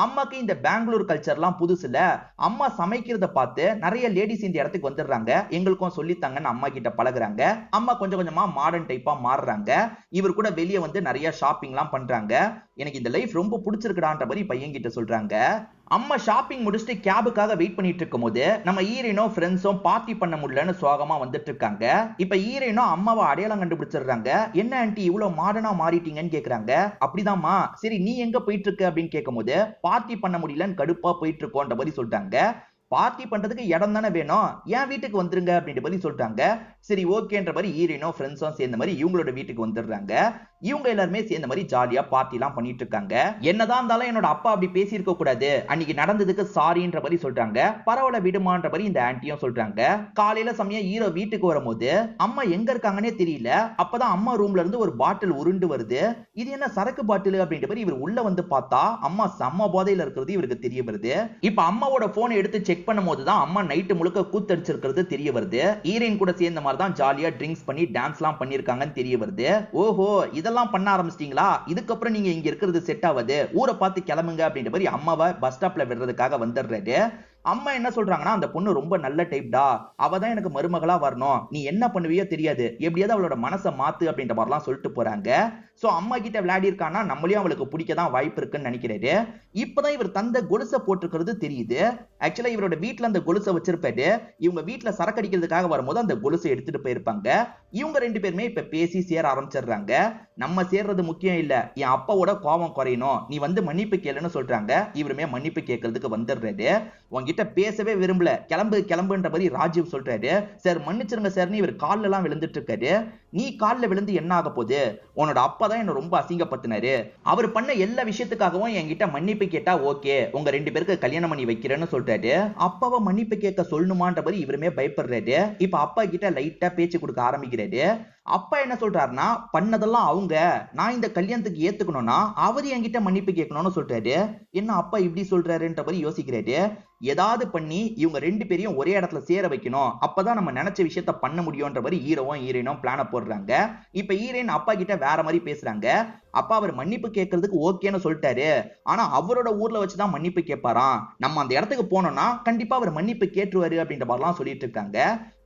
அம்மாக்கு இந்த பெங்களூர் கல்ச்சர்லாம் புதுசுல, அம்மா சமைக்கிறத பார்த்து நிறைய லேடிஸ் இந்த இடத்துக்கு வந்துடுறாங்க, எங்களுக்கும் சொல்லித்தாங்கன்னு அம்மா கிட்ட பழகுறாங்க. அம்மா கொஞ்சம் கொஞ்சமா மாடர்ன் டைப்பா மாறுறாங்க. இவர் கூட வெளியே வந்து நிறைய ஷாப்பிங்லாம் பண்றாங்க. எனக்கு இந்த லைஃப் ரொம்ப பிடிச்சிருக்குடான்ற மாதிரி பையன் கிட்ட சொல்றாங்க. அம்மா ஷாப்பிங் முடிச்சுட்டு கேபுக்காக வெயிட் பண்ணிட்டு இருக்கும் போது நம்ம ஹீரோயினோ ஃப்ரெண்ட்ஸும் பார்ட்டி பண்ண முடியலன்னு சோகமா வந்துட்டு இருக்காங்க. இப்ப ஹீரோயினோ அம்மாவை அடையாளம் கண்டுபிடிச்சிடுறாங்க. என்ன ஆன்ட்டி இவ்வளவு மாடர்னா மாறிட்டீங்கன்னு கேக்குறாங்க. அப்படிதாம்மா, சரி நீ எங்க போயிட்டு இருக்க அப்படின்னு கேட்கும் போது பார்ட்டி பண்ண முடியலன்னு கடுப்பா போயிட்டு இருக்கோன்ற மாதிரி சொல்றாங்க. பார்ட்டி பண்றதுக்கு இடம் தானே வேணும், என் வீட்டுக்கு வந்துருங்க அப்படின்ற மாதிரி சொல்றாங்க. சரி ஓகேன்ற மாதிரி ஹீரோயினோ ஃப்ரெண்ட்ஸும் சேர்ந்த மாதிரி இவங்களோட வீட்டுக்கு வந்துடுறாங்க. இவங்க எல்லாருமே சேர்ந்த மாதிரி ஜாலியா பார்ட்டி எல்லாம் பண்ணிட்டு இருக்காங்க. என்னதான் இருந்தாலும் என்னோட அப்பா அப்படி பேசி இருக்க கூடாது, அன்னைக்கு நடந்ததுக்கு சாரின்ற மாதிரி சொல்றாங்க. பரவாயில்ல விடுமான்ற மாதிரி இந்த ஆன்ட்டியும் சொல்றாங்க. காலையில சமயம் ஹீரோ வீட்டுக்கு வரும்போது அம்மா எங்க இருக்காங்கன்னே தெரியல. அப்பதான் அம்மா ரூம்ல இருந்து ஒரு பாட்டில் உருண்டு வருது. இது என்ன சரக்கு பாட்டில் அப்படின்ற மாதிரி இவர் உள்ள வந்து பார்த்தா அம்மா செம்ம போதையில இருக்கிறது இவருக்கு தெரிய வருது. இப்ப அம்மாவோட போனை எடுத்து செக் பண்ணும்போது தான் அம்மா நைட்டு முழுக்க கூத்தடிச்சிருக்கிறது தெரிய வருது. ஹீரோயின் கூட சேர்ந்த மாதிரி தான் ஜாலியா ட்ரிங்க்ஸ் பண்ணி டான்ஸ் எல்லாம் பண்ணிருக்காங்கன்னு தெரிய வருது. ஓஹோ இதெல்லாம் பண்ண ஆரம்பிச்சிட்டீங்களா, இதுக்கப்புறம் நீங்க இங்க இருக்கிறது செட் ஆகாது, ஊரை பார்த்து கிளம்புங்க அப்படின்ற மாதிரி அம்மாவை பஸ் ஸ்டாப்ல விடுறதுக்காக வந்துடுறாரு. அம்மா என்ன சொல்றாங்கன்னா, அந்த பொண்ணு ரொம்ப நல்ல டைப்டா, அவ தான் எனக்கு மருமகளா வரணும், நீ என்ன பண்ணுவியோ தெரியாது, எப்படியாவது அவளோட மனசை மாத்து அப்படின்ற மாதிரிலாம் சொல்லிட்டு போறாங்க. சோ அம்மா கிட்ட விளையாடி இருக்கானா நம்மளையும் அவளுக்கு பிடிக்க தான் வாய்ப்பு இருக்குன்னு நினைக்கிறாரு. இப்பதான் இவர் தந்த கொலுசை போட்டிருக்கிறது தெரியுது. ஆக்சுவலா இவரோட வீட்டுல அந்த கொலுசை வச்சிருப்பாரு. இவங்க வீட்டுல சரக்கு அடிக்கிறதுக்காக வரும்போது அந்த கொலுசை எடுத்துட்டு போயிருப்பாங்க. இவங்க ரெண்டு பேருமே இப்ப பேசி சேர ஆரம்பிச்சிடுறாங்க. நம்ம சேர்றது முக்கியம் இல்ல, என் அப்பாவோட கோபம் குறையணும், நீ வந்து மன்னிப்பு கேளுன்னு சொல்றாங்க. இவருமே மன்னிப்பு கேட்கறதுக்கு வந்துடுறாரு. உங்ககிட்ட பேசவே விரும்பல, கிளம்பு கிளம்புன்ற மாதிரி ராஜீவ் சொல்றாரு. சார் மன்னிச்சிருங்க சார்னு இவர் கால்ல எல்லாம் விழுந்துட்டு இருக்காரு. நீ கால்ல விழுந்து என்ன ஆக போகுது, உன்னோட அப்பா தான் என்ன ரொம்ப அசிங்கப்படுத்தினாரு, அவர் பண்ண எல்லா விஷயத்துக்காகவும் என்கிட்ட மன்னிப்பு கேட்டா ஓகே, உங்க ரெண்டு பேருக்கு கல்யாணம் பண்ணி வைக்கிறேன்னு சொல்றாரு. அப்பாவை மன்னிப்பு கேட்க சொல்லணுமான்ற மாதிரி இவருமே பயப்படுறாரு. இப்ப அப்பா கிட்ட லைட்டா பேச்சு கொடுக்க ஆரம்பிக்கிறாரு. அப்பா என்ன சொல்றாருன்னா, பண்ணதெல்லாம் அவங்க, நான் இந்த கல்யாணத்துக்கு ஏத்துக்கணும்னா அவர் என்கிட்ட மன்னிப்பு கேட்கணும்னு சொல்றாரு. என்ன அப்பா இப்படி சொல்றாருன்ற மாதிரி யோசிக்கிறாரு. ஏதாவது பண்ணி இவங்க ரெண்டு பேரையும் ஒரே இடத்துல சேர வைக்கணும், அப்பதான் நம்ம நினைச்ச விஷயத்த பண்ண முடியும்ன்ற மாதிரி ஹீரோவும் ஹீரோயினும் பிளான போடுறாங்க. இப்ப ஹீரோயின் அப்பா கிட்ட வேற மாதிரி பேசுறாங்க. அப்பா அவர் மன்னிப்பு கேட்கறதுக்கு ஓகேன்னு சொல்லிட்டாரு, ஆனா அவரோட ஊர்ல வச்சுதான் மன்னிப்பு கேட்பாராம், நம்ம அந்த இடத்துக்கு போனோம்னா கண்டிப்பா அவர் மன்னிப்பு கேட்டுருவாரு அப்படின்ற மாதிரிலாம் சொல்லிட்டு இருக்காங்க.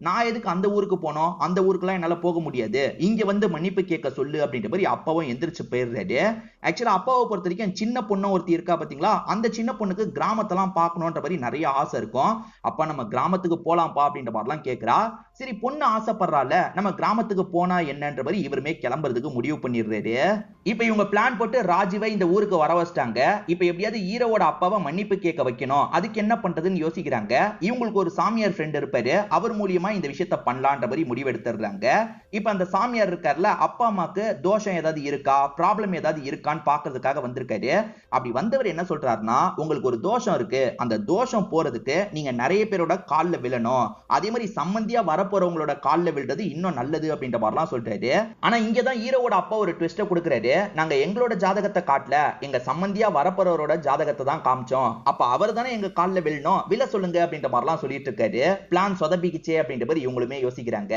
நான் எதுக்கு அந்த ஊருக்கு போனோம், அந்த ஊருக்குலாம் என்னால போக முடியாது, இங்க வந்து மன்னிப்பு கேட்க சொல்லு அப்படின்ற மாதிரி அப்பாவும் எந்திரிச்சு போயிடுறாரு. ஆக்சுவலா அப்பாவை பொறுத்த வரைக்கும் சின்ன பொண்ணு ஒருத்தி இருக்கா பாத்தீங்களா, அந்த சின்ன பொண்ணுக்கு கிராமத்தெல்லாம் பார்க்கணுன்ற மாதிரி நிறைய ஆசை இருக்கும். அப்பா நம்ம கிராமத்துக்கு போலாம்ப்பா அப்படின்ற மாதிரிலாம் கேட்கிறா. சரி பொண்ணு ஆசைப்படுறால, நம்ம கிராமத்துக்கு போனா என்னன்ற மாதிரி இவருமே கிளம்புறதுக்கு முடிவு பண்ணிடுறாரு. இப்ப இவங்க பிளான் போட்டு ராஜீவை இந்த ஊருக்கு வர வச்சிட்டாங்க. இப்ப எப்படியாவது ஹீரோவோட அப்பாவை மன்னிப்பு கேட்க வைக்கணும், அதுக்கு என்ன பண்றதுன்னு யோசிக்கிறாங்க. இவங்களுக்கு ஒரு சாமியார் ஃப்ரெண்ட் இருப்பாரு, அவர் மூலியமா இந்த விஷயத்த பண்ணலான்ற மாதிரி முடிவு எடுத்துறாங்க. இப்ப அந்த சாமியார் இருக்கார்ல, அப்பா அம்மாக்கு தோஷம் ஏதாவது இருக்கா, ப்ராப்ளம் ஏதாவது இருக்கான்னு பாக்குறதுக்காக வந்திருக்காரு. அப்படி வந்தவர் என்ன சொல்றாருன்னா, உங்களுக்கு ஒரு தோஷம் இருக்கு, அந்த தோஷம் போறதுக்கு நீங்க நிறைய பேரோட கால்ல விழணும், அதே மாதிரி சம்பந்தியா வரப்போறவங்களோட கால்ல விழுறது இன்னும் நல்லது அப்படின்ற மாதிரிலாம் சொல்றாரு. ஆனா இங்கதான் ஹீரோவோட அப்பா ஒரு ட்விஸ்ட கொடுக்கிறாரு. நாங்க எங்களோட ஜாதகத்தை காட்டல, எங்க சம்பந்தியா வரப்போறவரோட ஜாதகத்தை தான் காமிச்சோம், அப்ப அவர் தானே எங்க கால்ல விழணும், விழ சொல்லுங்க அப்படின்ற மாதிரிலாம் சொல்லிட்டு இருக்காரு. பிளான் சொதப்பிக்கிச்சே அப்படின்ற மாதிரி இவங்களுமே யோசிக்கிறாங்க.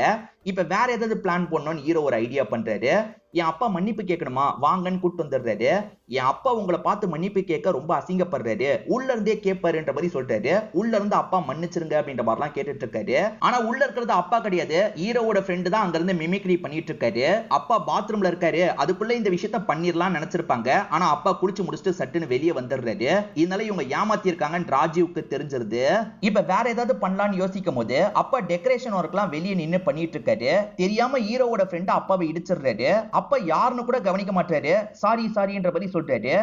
இப்ப வேற ஏதாவது பிளான் பண்ணணும்னு ஹீரோ ஒரு ஐடியா பண்றாரு. என் அப்பா மன்னிப்பு கேட்கணுமா, வாங்கன்னு கூட்டு வந்துடுறாரு. என் அப்பா உங்களை பார்த்து மன்னிப்பு கேட்க ரொம்ப அசிங்கப்படுறாரு, உள்ள இருந்தே கேட்பாருன்ற மாதிரி சொல்றாரு. உள்ள இருந்து அப்பா மன்னிச்சிருங்க அப்படின்ற மாதிரிலாம் கேட்டுட்டு இருக்காரு. ஆனா உள்ள இருக்கிறது அப்பா கிடையாது, ஹீரோவோட ஃப்ரெண்டு தான் அங்க இருந்து மிமிக்ரி பண்ணிட்டு இருக்காரு. அப்பா பாத்ரூம்ல இருக்காரு, அதுக்குள்ள இந்த விஷயத்த பண்ணிரலாம் நினைச்சிருப்பாங்க. ஆனா அப்பா குடிச்சு முடிச்சுட்டு சட்டுன்னு வெளியே வந்துடுறாரு. இதனால இவங்க ஏமாத்தி இருக்காங்கன்னு ராஜீவுக்கு தெரிஞ்சிருது. இப்ப வேற ஏதாவது பண்ணலாம்னு யோசிக்கும் போது அப்பா டெக்கரேஷன் ஒர்க் எல்லாம் வெளியே நின்னு பண்ணிட்டு இருக்காரு. தெரியாம ஹீரோவோட ஃப்ரெண்ட் அப்பாவை இடிச்சிடுறாரு. அப்ப யாருன்னு கூட கவனிக்க மாட்டாரு. சாரி சாரின்ற மாதிரி சொல்றாரு.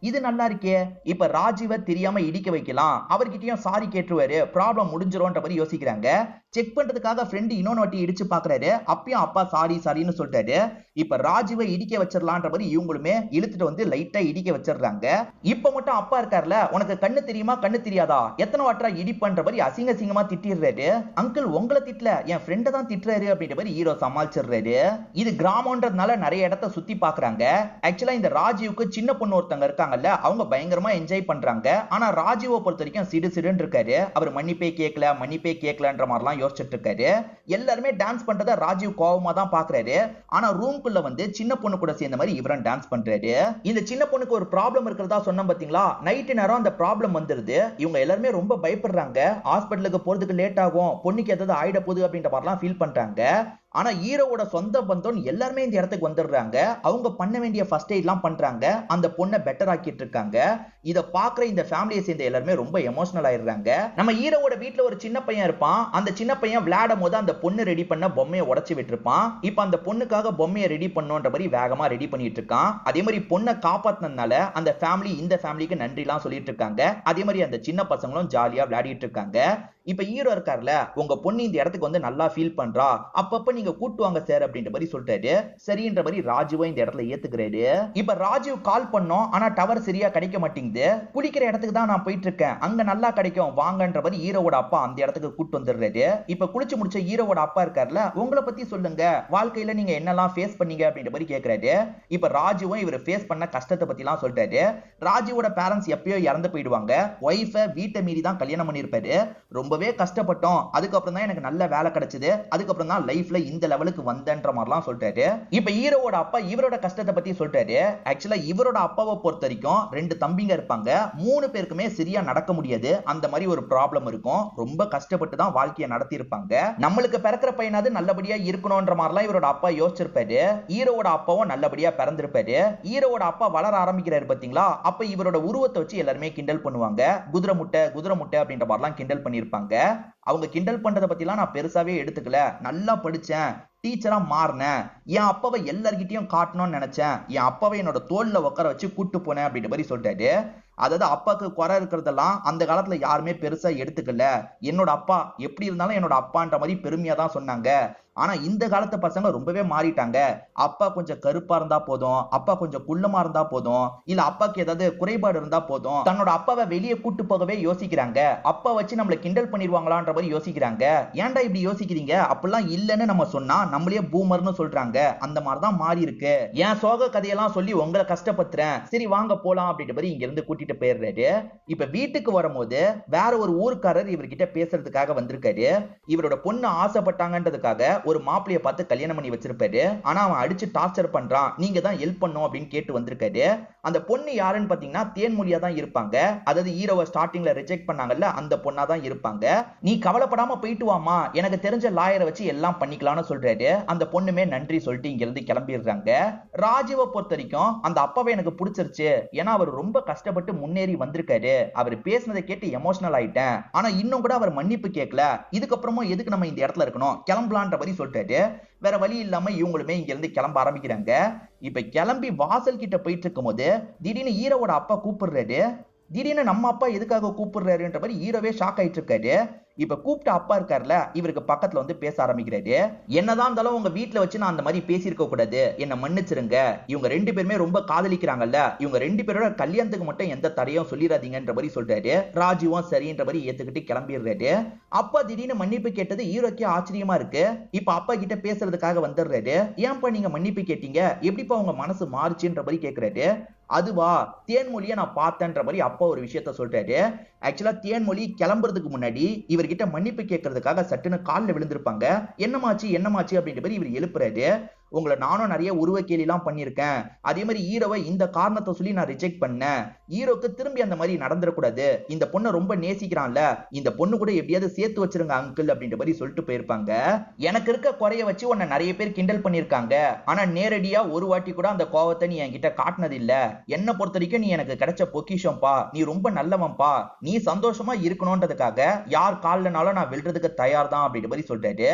இது நல்லா இருக்கே, இப்ப ராஜீவ தெரியாம இடிக்க வைக்கலாம், அவர்கிட்டயும் சாரி கேட்டுருவாரு, ப்ராப்ளம் முடிஞ்சிரும்ன்ற மாதிரி யோசிக்கிறாங்க. செக் பண்றதுக்காக ஃப்ரெண்ட் இன்னொன்னு வாட்டி இடிச்சு பாக்குறாரு. அப்பயும் அப்பா சாரி சாரின்னு சொல்லிட்டாரு. இப்ப ராஜீவை இடிக்க வச்சிடலான்ற மாதிரி இவங்களுமே இழுத்துட்டு வந்து லைட்டா இடிக்க வச்சிடுறாங்க. இப்ப மட்டும் அப்பா இருக்கார்ல, உனக்கு கண்ணு தெரியுமா கண்ணு தெரியாதா, எத்தனை வாட்டரா இடிப்பன்ற மாதிரி அசிங்க அசிங்கமா திட்டிடுறாரு. அங்கிள் உங்களை திட்டல, என் ஃப்ரெண்ட தான் திட்டுறாரு அப்படின்ற மாதிரி ஹீரோ சமாளிச்சிடுறாரு. இது கிராமம்ன்றதுனால நிறைய இடத்த சுத்தி பாக்குறாங்க. ஆக்சுவலா இந்த ராஜீவுக்கு சின்ன பொண்ணு ஒருத்தங்க இருக்காங்கல்ல, அவங்க பயங்கரமா என்ஜாய் பண்றாங்க. ஆனா ராஜீவை பொறுத்த வரைக்கும் சிடு சிடுன்னு இருக்காரு. அவர் மன்னிப்பே கேட்கலன்ற மாதிரிலாம் யோசிச்சுட்டு இருக்காரு. எல்லாருமே டான்ஸ் பண்றத ராஜீவ் கோவமா தான் பாக்குறாரு. ஆனா ரூம்குள்ள வந்து சின்ன பொண்ணு கூட சேர்ந்த மாதிரி இவரும் டான்ஸ் பண்றாரு. இந்த சின்ன பொண்ணுக்கு ஒரு ப்ராப்ளம் இருக்கிறதா சொன்னோம் பாத்தீங்களா, நைட் நேரம் அந்த ப்ராப்ளம் வந்துருது. இவங்க எல்லாருமே ரொம்ப பயப்படுறாங்க. ஹாஸ்பிடலுக்கு போறதுக்கு லேட் ஆகும், பொண்ணுக்கு ஏதாவது ஆயிட போகுது அப்படின்ற மாதிரிலாம் ஃபீல் பண்றாங்க. ஆனா ஹீரோவோட சொந்த பந்தம் எல்லாருமே இந்த இடத்துக்கு வந்துடுறாங்க. அவங்க பண்ண வேண்டிய ஃபர்ஸ்ட் எய்ட்லாம் பண்றாங்க. அந்த பொண்ணை பெட்டர் ஆக்கிட்டு இருக்காங்க. இத பாக்குற இந்த ஃபேமிலியை சேர்ந்த எல்லாருமே ரொம்ப எமோஷனல் ஆயிடுறாங்க. நம்ம ஹீரோவோட வீட்ல ஒரு சின்ன பையன் இருப்பான். அந்த சின்ன பையன் விளையாடும் போது அந்த பொண்ணு ரெடி பண்ண பொம்மையை உடைச்சு விட்டுருப்பான். இப்ப அந்த பொண்ணுக்காக பொம்மையை ரெடி பண்ணுன்ற மாதிரி வேகமா ரெடி பண்ணிட்டு இருக்கான். அதே மாதிரி பொண்ணை காப்பாத்தினதுனால அந்த ஃபேமிலி இந்த ஃபேமிலிக்கு நன்றி எல்லாம் சொல்லிட்டு இருக்காங்க. அதே மாதிரி அந்த சின்ன பசங்களும் ஜாலியா விளையாடிட்டு இருக்காங்க. இப்ப ஹீரோ இருக்கார்ல, உங்க பொண்ணு இந்த இடத்துக்கு வந்து நல்லா ஃபீல் பண்றா, அப்பப்ப நீங்க கூட்டு வாங்க சார் அப்படின்ற மாதிரி சொல்லிட்டாரு. சரின்ற மாதிரி ராஜுவை இந்த இடத்துல ஏத்துக்கிறாரு. இப்ப ராஜீவ் கால் பண்ணோம், ஆனா டவர் சரியா கிடைக்க மாட்டேங்குது. குளிக்கிற இடத்துக்கு தான் நான் போயிட்டு இருக்கேன், அங்க நல்லா கிடைக்கும் வாங்கன்ற மாதிரி ஹீரோவோட அப்பா அந்த இடத்துக்கு கூட்டு வந்துடுறாரு. இப்ப குளிச்சு முடிச்ச ஹீரோவோட அப்பா இருக்கார்ல, உங்களை பத்தி சொல்லுங்க, வாழ்க்கையில நீங்க என்னெல்லாம் ஃபேஸ் பண்ணீங்க அப்படின்ற மாதிரி கேக்குறாரு. இப்ப ராஜுவும் இவர் ஃபேஸ் பண்ண கஷ்டத்தை பத்தி எல்லாம் சொல்லிட்டாரு. ராஜுவோட பேரண்ட்ஸ் எப்பயோ இறந்து போயிடுவாங்க. ஒய்ஃப வீட்டை மீறி தான் கல்யாணம் பண்ணிருப்பாரு. ரொம்பவே கஷ்டப்பட்டோம், அதுக்கப்புறம் தான் எனக்கு நல்ல வேலை கிடைச்சது, அதுக்கப்புறம் தான் லைஃப்ல இந்த லெவலுக்கு வந்தன்ற மாதிரிலாம் சொல்லிட்டாரு. இப்ப ஹீரோவோட அப்பா இவரோட கஷ்டத்தை பத்தி சொல்லிட்டாரு. ஆக்சுவலா இவரோட அப்பாவை பொறுத்த வரைக்கும் 2 தம்பிங்க இருப்பாங்க. 3 பேருக்குமே சரியா நடக்க முடியாது, அந்த மாதிரி ஒரு ப்ராப்ளம் இருக்கும். ரொம்ப கஷ்டப்பட்டு தான் வாழ்க்கையை நடத்தி இருப்பாங்க. நம்மளுக்கு பிறக்கிற பையனாவது நல்லபடியா இருக்கணும்ன்ற மாதிரிலாம் இவரோட அப்பா யோசிச்சிருப்பாரு. ஹீரோவோட அப்பாவும் நல்லபடியா பிறந்திருப்பாரு. ஹீரோவோட அப்பா வளர ஆரம்பிக்கிறாரு பாத்தீங்களா, அப்ப இவரோட உருவத்தை வச்சு எல்லாருமே கிண்டல் பண்ணுவாங்க. குதிரை முட்டை அப்படின்ற மாதிரிலாம் கிண்டல் பண்ணிருப்பாங்க. அவங்க கிண்டல் பண்றதை பத்திலாம் நான் பெருசாவே எடுத்துக்கல. நல்லா படிச்சேன், டீச்சரா மாறினேன், என் அப்பாவை எல்லார்கிட்டயும் காட்டணும்னு நினைச்சேன், என் அப்பாவை என்னோட தோல்ல உட்கார வச்சு கூட்டு போனேன் அப்படின்ற மாதிரி சொல்லிட்டாரு. அதாவது அப்பாக்கு குறை இருக்கிறதெல்லாம் அந்த காலத்துல யாருமே பெருசா எடுத்துக்கல. என்னோட அப்பா எப்படி இருந்தாலும் என்னோட அப்பான்ற மாதிரி பெருமையா தான் சொன்னாங்க. ஆனா இந்த காலத்து பசங்க ரொம்பவே மாறிட்டாங்க. அப்பா கொஞ்சம் கருப்பா இருந்தா போதும், அப்பா கொஞ்சம் குள்ளமா இருந்தா போதும், இல்ல அப்பாக்கு ஏதாவது குறைபாடு இருந்தா போதும், தன்னோட அப்பாவை வெளியே கூட்டு போகவே யோசிக்கிறாங்க. அப்பா வச்சு நம்மள கிண்டல் பண்ணிடுவாங்களான்ற மாதிரி யோசிக்கிறாங்க. ஏன்டா இப்படி யோசிக்கிறீங்க, அப்படிலாம் இல்லன்னு நம்ம சொன்னா நம்மளே பூமர்னு சொல்றாங்க. அந்த மாதிரிதான் மாறி இருக்கு. என் சோக கதையெல்லாம் சொல்லி உங்களை கஷ்டப்படுத்துறேன், சரி வாங்க போலாம் அப்படின்ற மாதிரி இங்க இருந்து கூட்டிட்டு போயிடுறாரு. இப்ப வீட்டுக்கு வரும்போது வேற ஒரு ஊர்க்காரர் இவர்கிட்ட பேசுறதுக்காக வந்திருக்காரு. இவரோட பொண்ணு ஆசைப்பட்டாங்கன்றதுக்காக ஒரு மாப்பிளைய பார்த்து கல்யாணம் பண்ணி வச்சிருப்பாரு. ஆனா அவன் அடிச்சு டார்ச்சர் பண்றான், நீங்க தான் ஹெல்ப் பண்ணும் அப்படின்னு கேட்டு வந்திருக்காரு. அந்த பொண்ணு யாருன்னு பாத்தீங்கன்னா தேன்மொழியா தான் இருப்பாங்க. அதாவது ஹீரோவை ஸ்டார்டிங்ல ரிஜெக்ட் பண்ணாங்கல்ல, அந்த பொண்ணா தான் இருப்பாங்க. நீ கவலைப்படாம போயிட்டு வாமா, எனக்கு தெரிஞ்ச லாயரை வச்சு எல்லாம் பண்ணிக்கலாம்னு சொல்றாரு. அந்த பொண்ணுமே நன்றி சொல்லிட்டு இங்க இருந்து கிளம்பிடுறாங்க. ராஜீவை பொறுத்த வரைக்கும் அந்த அப்பாவை எனக்கு பிடிச்சிருச்சு, ஏன்னா அவர் ரொம்ப கஷ்டப்பட்டு முன்னேறி வந்திருக்காரு. அவர் பேசினதை கேட்டு எமோஷனல் ஆயிட்டேன். ஆனா இன்னும் கூட அவர் மன்னிப்பு கேட்கல. இதுக்கப்புறமும் எதுக்கு நம்ம இந்த இடத்துல இருக்கணும், கிளம்பலான்ற மாதிரி சொல்லிட்டாரு. வேற வழி இல்லாம இவங்களுமே இங்க இருந்து கிளம்ப ஆரம்பிக்கிறாங்க. இப்ப கிளம்பி வாசல் கிட்ட போயிட்டு இருக்கும் போது திடீர்னு ஹீரோவோட அப்பா கூப்பிடுறாரு. திடீர்னு நம்ம அப்பா எதுக்காக கூப்பிடுறாருன்ற மாதிரி ஹீரோவே ஷாக் ஆயிட்டு இருக்காரு. இப்ப கூப்பிட்ட அப்பா இருக்காருல, இவருக்கு பக்கத்துல வந்து பேச ஆரம்பிக்கிறாரு. என்னதான் இருந்தாலும் உங்க வீட்டுல வச்சு நான் அந்த மாதிரி பேசியிருக்க கூடாது, என்ன மன்னிச்சிருங்க. இவங்க 2 பேருமே ரொம்ப காதலிக்கிறாங்கல்ல, இவங்க 2 பேரோட கல்யாணத்துக்கு மட்டும் எந்த தடையும் சொல்லிடாதீங்கன்ற மாதிரி சொல்றாரு. ராஜுவும் சரின்ற மாதிரி ஏத்துக்கிட்டு கிளம்பிடுறாரு. அப்பா திடீர்னு மன்னிப்பு கேட்டது ஹீரோக்கே ஆச்சரியமா இருக்கு. இப்ப அப்பா கிட்ட பேசுறதுக்காக வந்துடுறாரு. ஏன்பா நீங்க மன்னிப்பு கேட்டீங்க, எப்படிப்பா உங்க மனசு மாறுச்சுன்ற மாதிரி கேக்குறாரு. அதுவா, தேன்மொழியை நான் பார்த்தேன்ற மாதிரி அப்பா ஒரு விஷயத்த சொல்றாரு. ஆக்சுவலா தேன்மொழி கிளம்புறதுக்கு முன்னாடி இவர்கிட்ட மன்னிப்பு கேட்கறதுக்காக சட்டுன்னு காலில் விழுந்திருப்பாங்க. என்னமாச்சு அப்படின்ற மாதிரி இவர் எழுப்புறாரு. உங்களை நானும் நிறைய உருவ கேலிலாம் பண்ணியிருக்கேன், அதே மாதிரி ஹீரோவை இந்த காரணத்தை சொல்லி நான் ரிஜெக்ட் பண்ணேன். ஹீரோக்கு திரும்பி அந்த மாதிரி நடந்துடக்கூடாது, இந்த பொண்ணை ரொம்ப நேசிக்கிறான்ல, இந்த பொண்ணு கூட எப்படியாவது சேர்த்து வச்சிருங்க அங்கிள் அப்படின்ற மாதிரி சொல்லிட்டு போயிருப்பாங்க. எனக்கு இருக்க குறைய வச்சு உன்னை நிறைய பேர் கிண்டல் பண்ணிருக்காங்க, ஆனா நேரடியா ஒரு வாட்டி கூட அந்த கோவத்தை நீ என்கிட்ட காட்டினது இல்ல. என்ன பொறுத்த வரைக்கும் நீ எனக்கு கிடைச்ச பொக்கிஷம்பா, நீ ரொம்ப நல்லவன்பா, நீ சந்தோஷமா இருக்கணும்ன்றதுக்காக யார் கால்லனாலும் நான் வெல்றதுக்கு தயார் தான் அப்படின்ற மாதிரி சொல்றாரு.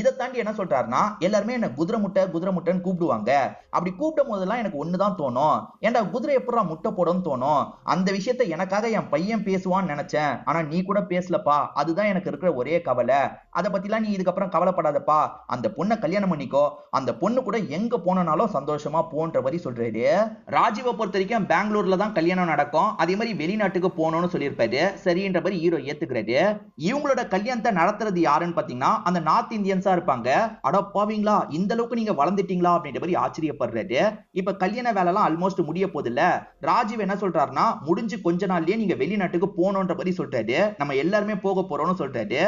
இதை தாண்டி என்ன சொல்றாருன்னா, எல்லாருமே என்ன குதிரை முட்டை குதிரை முட்டைன்னு கூப்பிடுவாங்க. அப்படி கூப்பிடும் போதெல்லாம் எனக்கு ஒண்ணுதான் தோணும், ஏன்டா குதிரை எப்படா முட்டை போடும்னு தோணும். அந்த விஷயத்த எனக்காக என் பையன் பேசுவான்னு நினைச்சேன், ஆனா நீ கூட பேசலப்பா, அதுதான் எனக்கு இருக்கிற ஒரே கவலை. அதை பத்திலாம் நீ இதுக்கப்புறம் கவலைப்படாதப்பா, அந்த பொண்ணை கல்யாணம் பண்ணிக்கோ, அந்த பொண்ணு கூட எங்க போனாலும் சந்தோஷமா போன்ற மாதிரி சொல்றாரு. ராஜீவை பொறுத்த வரைக்கும் பெங்களூர்ல தான் கல்யாணம் நடக்கும், அதே மாதிரி வெளிநாட்டுக்கு போகணும்னு சொல்லியிருப்பாரு. சரின்ற மாதிரி ஹீரோ ஏத்துக்கிறாரு. இவங்களோட கல்யாணத்தை நடத்துறது யாருன்னு பாத்தீங்கன்னா அந்த நார்த் இந்தியன்ஸா இருப்பாங்க. அட பாவீங்களா, இந்த அளவுக்கு நீங்க வளர்ந்துட்டீங்களா அப்படின்ற மாதிரி ஆச்சரியப்படுறாரு. இப்ப கல்யாண வேலை எல்லாம் ஆல்மோஸ்ட் முடிய போதில்ல. ராஜீவ் என்ன சொல்றாருன்னா முடிஞ்சு கொஞ்ச நாள்லயே நீங்க வெளிநாட்டுக்கு போகணுன்ற மாதிரி சொல்றாரு. நம்ம எல்லாருமே போக போறோம்னு சொல்றாரு.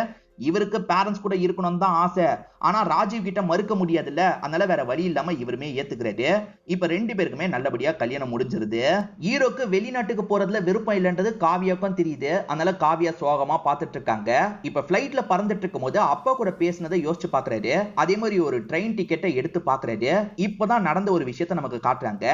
இவருக்கு பேரண்ட்ஸ் கூட இருக்கணும்னு தான் ஆசை, ஆனா ராஜீவ் கிட்ட மறுக்க முடியாதுல்ல, அதனால வேற வழி இல்லாம இவருமே ஏத்துக்கிறாரு. இப்ப ரெண்டு பேருக்குமே நல்லபடியா கல்யாணம் முடிஞ்சிருது. ஹீரோக்கு வெளிநாட்டுக்கு போறதுல விருப்பம் இல்லைன்றது காவியாக்கும் தெரியுது, அதனால காவியா சோகமா பாத்துட்டு இருக்காங்க. இப்ப பிளைட்ல பறந்துட்டு இருக்கும் போது அப்பா கூட பேசினதை யோசிச்சு பாக்குறாரு. அதே மாதிரி ஒரு ட்ரெயின் டிக்கெட்டை எடுத்து பாக்குறாரு. இப்பதான் நடந்த ஒரு விஷயத்த நமக்கு காட்டுறாங்க.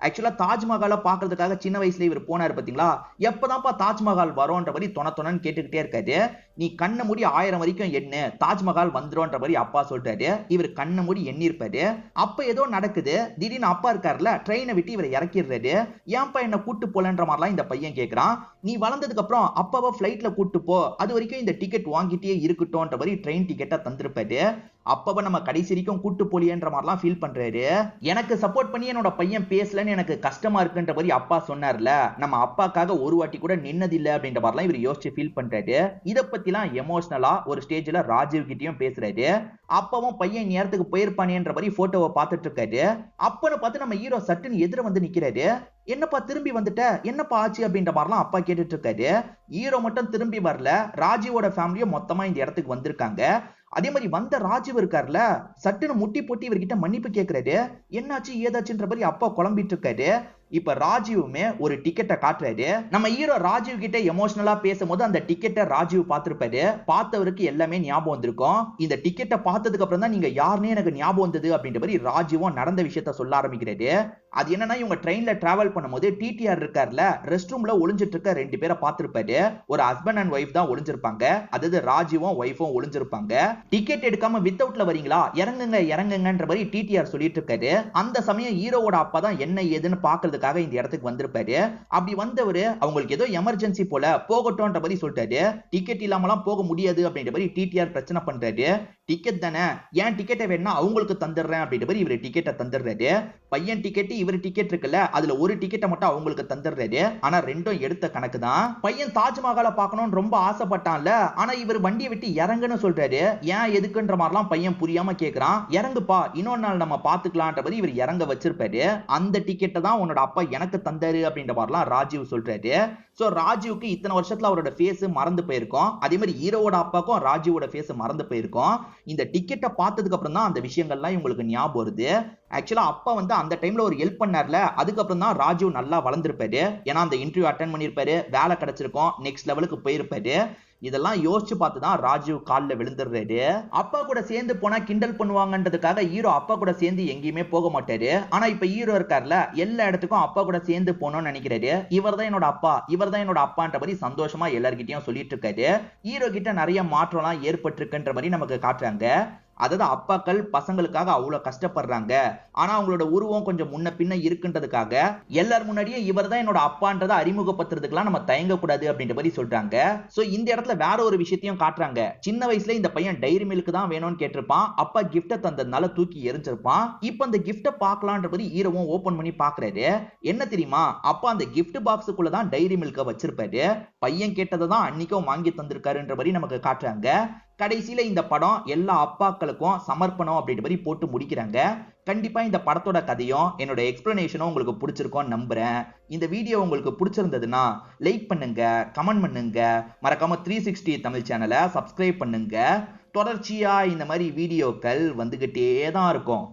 ஆக்சுவலா தாஜ்மஹாலை பாக்குறதுக்காக சின்ன வயசுல இவர் போனாரு பாத்தீங்களா, எப்பதான்ப்பா தாஜ்மஹால் வரும்ன்ற மாதிரி தொணன்னு கேட்டுக்கிட்டே இருக்காரு. நீ கண்ணை மூடி 1000 வரைக்கும் எண்ணு, தாஜ்மஹால் வந்துரும்ன்ற மாதிரி அப்பா சொல்றாரு. இவர் கண்ணை மூடி எண்ணி இருப்பாரு. அப்ப ஏதோ நடக்குது. திடீர்னு அப்பா இருக்காருல, ட்ரெயினை விட்டு இவரை இறக்கிடுறாரு. ஏன்பா என்ன கூட்டு போலன்ற மாதிரிலாம் இந்த பையன் கேட்கிறான். நீ வளர்ந்ததுக்கு அப்புறம் அப்பாவை பிளைட்ல கூட்டு போ, அது வரைக்கும் இந்த டிக்கெட் வாங்கிட்டே இருக்கட்டும்ன்ற மாதிரி ட்ரெயின் டிக்கெட்டை தந்திருப்பாரு. அப்பவ நம்ம கடைசி வரைக்கும் கூட்டு போலியன்ற மாதிரிலாம் ஃபீல் பண்றாரு. எனக்கு சப்போர்ட் பண்ணி என்னோட பையன் பேசலன்னு எனக்கு கஷ்டமா இருக்குன்ற மாதிரி அப்பா சொன்னார்ல, நம்ம அப்பாக்காக ஒரு வாட்டி கூட நின்னதில்லை அப்படின்ற மாதிரிலாம் இவர் யோசிச்சு ஃபீல் பண்றாரு. இதை பத்திலாம் எமோஷனலா ஒரு ஸ்டேஜ்ல ராஜீவ் கிட்டயும் பேசுறாரு. அப்பவும் பையன் நேரத்துக்கு போயிருப்பானேன்ற மாதிரி போட்டோவை பார்த்துட்டு இருக்காரு. அப்பன்னு பார்த்து நம்ம ஹீரோ சட்டுன்னு எதிர வந்து நிக்கிறாரு. என்னப்பா திரும்பி வந்துட்ட, என்னப்பா ஆச்சு அப்படின்ற மாதிரிலாம் அப்பா கேட்டுட்டு இருக்காரு. ஹீரோ மட்டும் திரும்பி வரல, ராஜீவோட ஃபேமிலியும் மொத்தமா இந்த இடத்துக்கு வந்திருக்காங்க. அதே மாதிரி வந்த ராஜீவ் இருக்காருல, சட்டுன்னு முட்டி போட்டு இவர்கிட்ட மன்னிப்பு கேட்கிறாரு. என்னாச்சு ஏதாச்சுன்ற மாதிரி அப்பா குழம்பிட்டு இருக்காரு. இப்ப ராஜீவுமே ஒரு டிக்கெட்டை காட்டுறாரு. நம்ம ஹீரோ ராஜீவ் கிட்ட எமோஷனலா பேசும்போது அந்த டிக்கெட்டை ராஜீவ் பார்த்திருப்பாரு. பார்த்தவருக்கு எல்லாமே ஞாபகம் வந்திருக்கும். இந்த டிக்கெட்டை பார்த்ததுக்கு அப்புறம் தான் நீங்க யாருன்னே எனக்கு ஞாபகம் வந்தது அப்படின்ற மாதிரி ராஜீவும் நடந்த விஷயத்த சொல்ல ஆரம்பிக்கிறாரு. அது என்னன்னா, இவங்க ட்ரெயின்ல டிராவல் பண்ணும்போது டிடிஆர் இருக்கார்ல, ரெஸ்ட் ரூம்ல ஒளிஞ்சிட்டு இருக்க ரெண்டு பேரை பார்த்திருப்பாரு. ஒரு ஹஸ்பண்ட் அண்ட் ஒய்ஃப் தான் ஒளிஞ்சிருப்பாங்க, அதாவது ராஜீவும் ஒய்ஃபும் ஒளிஞ்சிருப்பாங்க. டிக்கெட் எடுக்காம வித் அவுட்ல வரீங்களா, இறங்குங்க இறங்குங்கன்ற மாதிரி டிடிஆர் சொல்லிட்டு இருக்காரு. அந்த சமயம் ஹீரோவோட அப்பா தான் என்ன ஏதுன்னு பாக்குறதுக்காக இந்த இடத்துக்கு வந்திருப்பாரு. அப்படி வந்தவரு அவங்களுக்கு ஏதோ எமர்ஜென்சி போல போகட்டும்ன்ற மாதிரி சொல்லிட்டாரு. டிக்கெட் இல்லாமலாம் போக முடியாது அப்படின்ற மாதிரி டிடிஆர் பிரச்சனை பண்றாரு. டிக்கெட் தானே, ஏன் டிக்கெட்டை வேணா அவங்களுக்கு தந்துடுறேன் அப்படின்ற மாதிரி இவரு டிக்கெட்டை தந்துடுறாரு. பையன் டிக்கெட் இவரு டிக்கெட் இருக்குல்ல, அதுல ஒரு டிக்கெட்டை மட்டும் அவங்களுக்கு தந்துடுறாரு. ஆனா ரெண்டும் எடுத்த கணக்கு தான். பையன் தாஜ்மஹாலை பார்க்கணும்னு ரொம்ப ஆசைப்பட்டான்ல, ஆனா இவர் வண்டியை விட்டு இறங்குன்னு சொல்றாரு. ஏன் எதுக்குன்ற மாதிரிலாம் பையன் புரியாம கேட்கிறான். இறங்குப்பா, இன்னொரு நாள் நம்ம பாத்துக்கலாம்ன்ற மாதிரி இவர் இறங்க வச்சிருப்பாரு. அந்த டிக்கெட்டை தான் உன்னோட அப்பா எனக்கு தந்தாரு அப்படின்ற மாதிரிலாம் ராஜீவ் சொல்றாரு. சோ ராஜீவுக்கு இத்தனை வருஷத்துல அவரோட ஃபேஸ் மறந்து போயிருக்கும். அதே மாதிரி ஹீரோவோட அப்பாக்கும் ராஜீவோட ஃபேஸ் மறந்து போயிருக்கும். இந்த டிக்கெட்டை பார்த்ததுக்கு அப்புறம் தான் அந்த விஷயங்கள்லாம் இவங்களுக்கு ஞாபகம் வருது. ஆக்சுவலா அப்பா வந்து அந்த டைம்ல ஒரு ஹெல்ப் பண்ணார்ல, அதுக்கப்புறம் தான் ராஜீவ் நல்லா வளர்ந்திருப்பாரு. ஏன்னா அந்த இன்டர்வியூ அட்டென்ட் பண்ணிருப்பாரு, வேலை கிடைச்சிருக்கும், நெக்ஸ்ட் லெவலுக்கு போயிருப்பாரு. இதெல்லாம் யோசிச்சு பார்த்துதான் ராஜீவ் காலில் விழுந்துடுறாரு. அப்பா கூட சேர்ந்து போனா கிண்டல் பண்ணுவாங்கன்றதுக்காக ஹீரோ அப்பா கூட சேர்ந்து எங்கேயுமே போக மாட்டாரு. ஆனா இப்ப ஹீரோ இருக்கார்ல, எல்லா இடத்துக்கும் அப்பா கூட சேர்ந்து போகணும்னு நினைக்கிறாரு. இவர் தான் என்னோட அப்பா, இவர் தான் என்னோட அப்பான்ற மாதிரி சந்தோஷமா எல்லார்கிட்டயும் சொல்லிட்டு இருக்காரு. ஹீரோ கிட்ட நிறைய மாற்றம்லாம் ஏற்பட்டிருக்குன்ற மாதிரி நமக்கு காட்டுறாங்க. அதாவது அப்பாக்கள் பசங்களுக்காக அவ்வளவு கஷ்டப்படுறாங்க, ஆனா அவங்களோட உருவம் கொஞ்சம் முன்ன பின்ன இருக்குன்றதுக்காக எல்லார் முன்னாடியே இவர் தான் என்னோட அப்பான்றதை அறிமுகப்படுத்துறதுக்கெல்லாம் நம்ம தயங்க கூடாது அப்படின்ற மாதிரி சொல்றாங்க. சோ இந்த இடத்துல வேற ஒரு விஷயத்தையும் காட்டுறாங்க. சின்ன வயசுல இந்த பையன் டைரி மில்க் தான் வேணும்னு கேட்டிருப்பான். அப்பா கிஃப்ட தந்ததுனால தூக்கி எரிஞ்சிருப்பான். இப்ப அந்த கிஃப்ட பாக்கலான்ற மாதிரி ஹீரோவும் ஓபன் பண்ணி பாக்குறாரு. என்ன தெரியுமா, அப்பா அந்த கிஃப்ட் பாக்ஸுக்குள்ள தான் டைரி மில்க வச்சிருப்பாரு. பையன் கேட்டதை தான் அன்னைக்கும் வாங்கி தந்திருக்காருன்ற மாதிரி நமக்கு காட்டுறாங்க. கடைசியில இந்த படம் எல்லா அப்பாக்களுக்கும் சமர்ப்பணம் அப்படின்ற மாதிரி போட்டு முடிக்கிறாங்க. கண்டிப்பா இந்த படத்தோட கதையும் என்னோட எக்ஸ்பிளனேஷனும் உங்களுக்கு பிடிச்சிருக்கும்னு நம்புறேன். இந்த வீடியோ உங்களுக்கு பிடிச்சிருந்ததுன்னா லைக் பண்ணுங்க, கமெண்ட் பண்ணுங்க, மறக்காம 360 தமிழ் சேனலை சப்ஸ்கிரைப் பண்ணுங்க. தொடர்ச்சியா இந்த மாதிரி வீடியோக்கள் வந்துகிட்டே தான் இருக்கும்.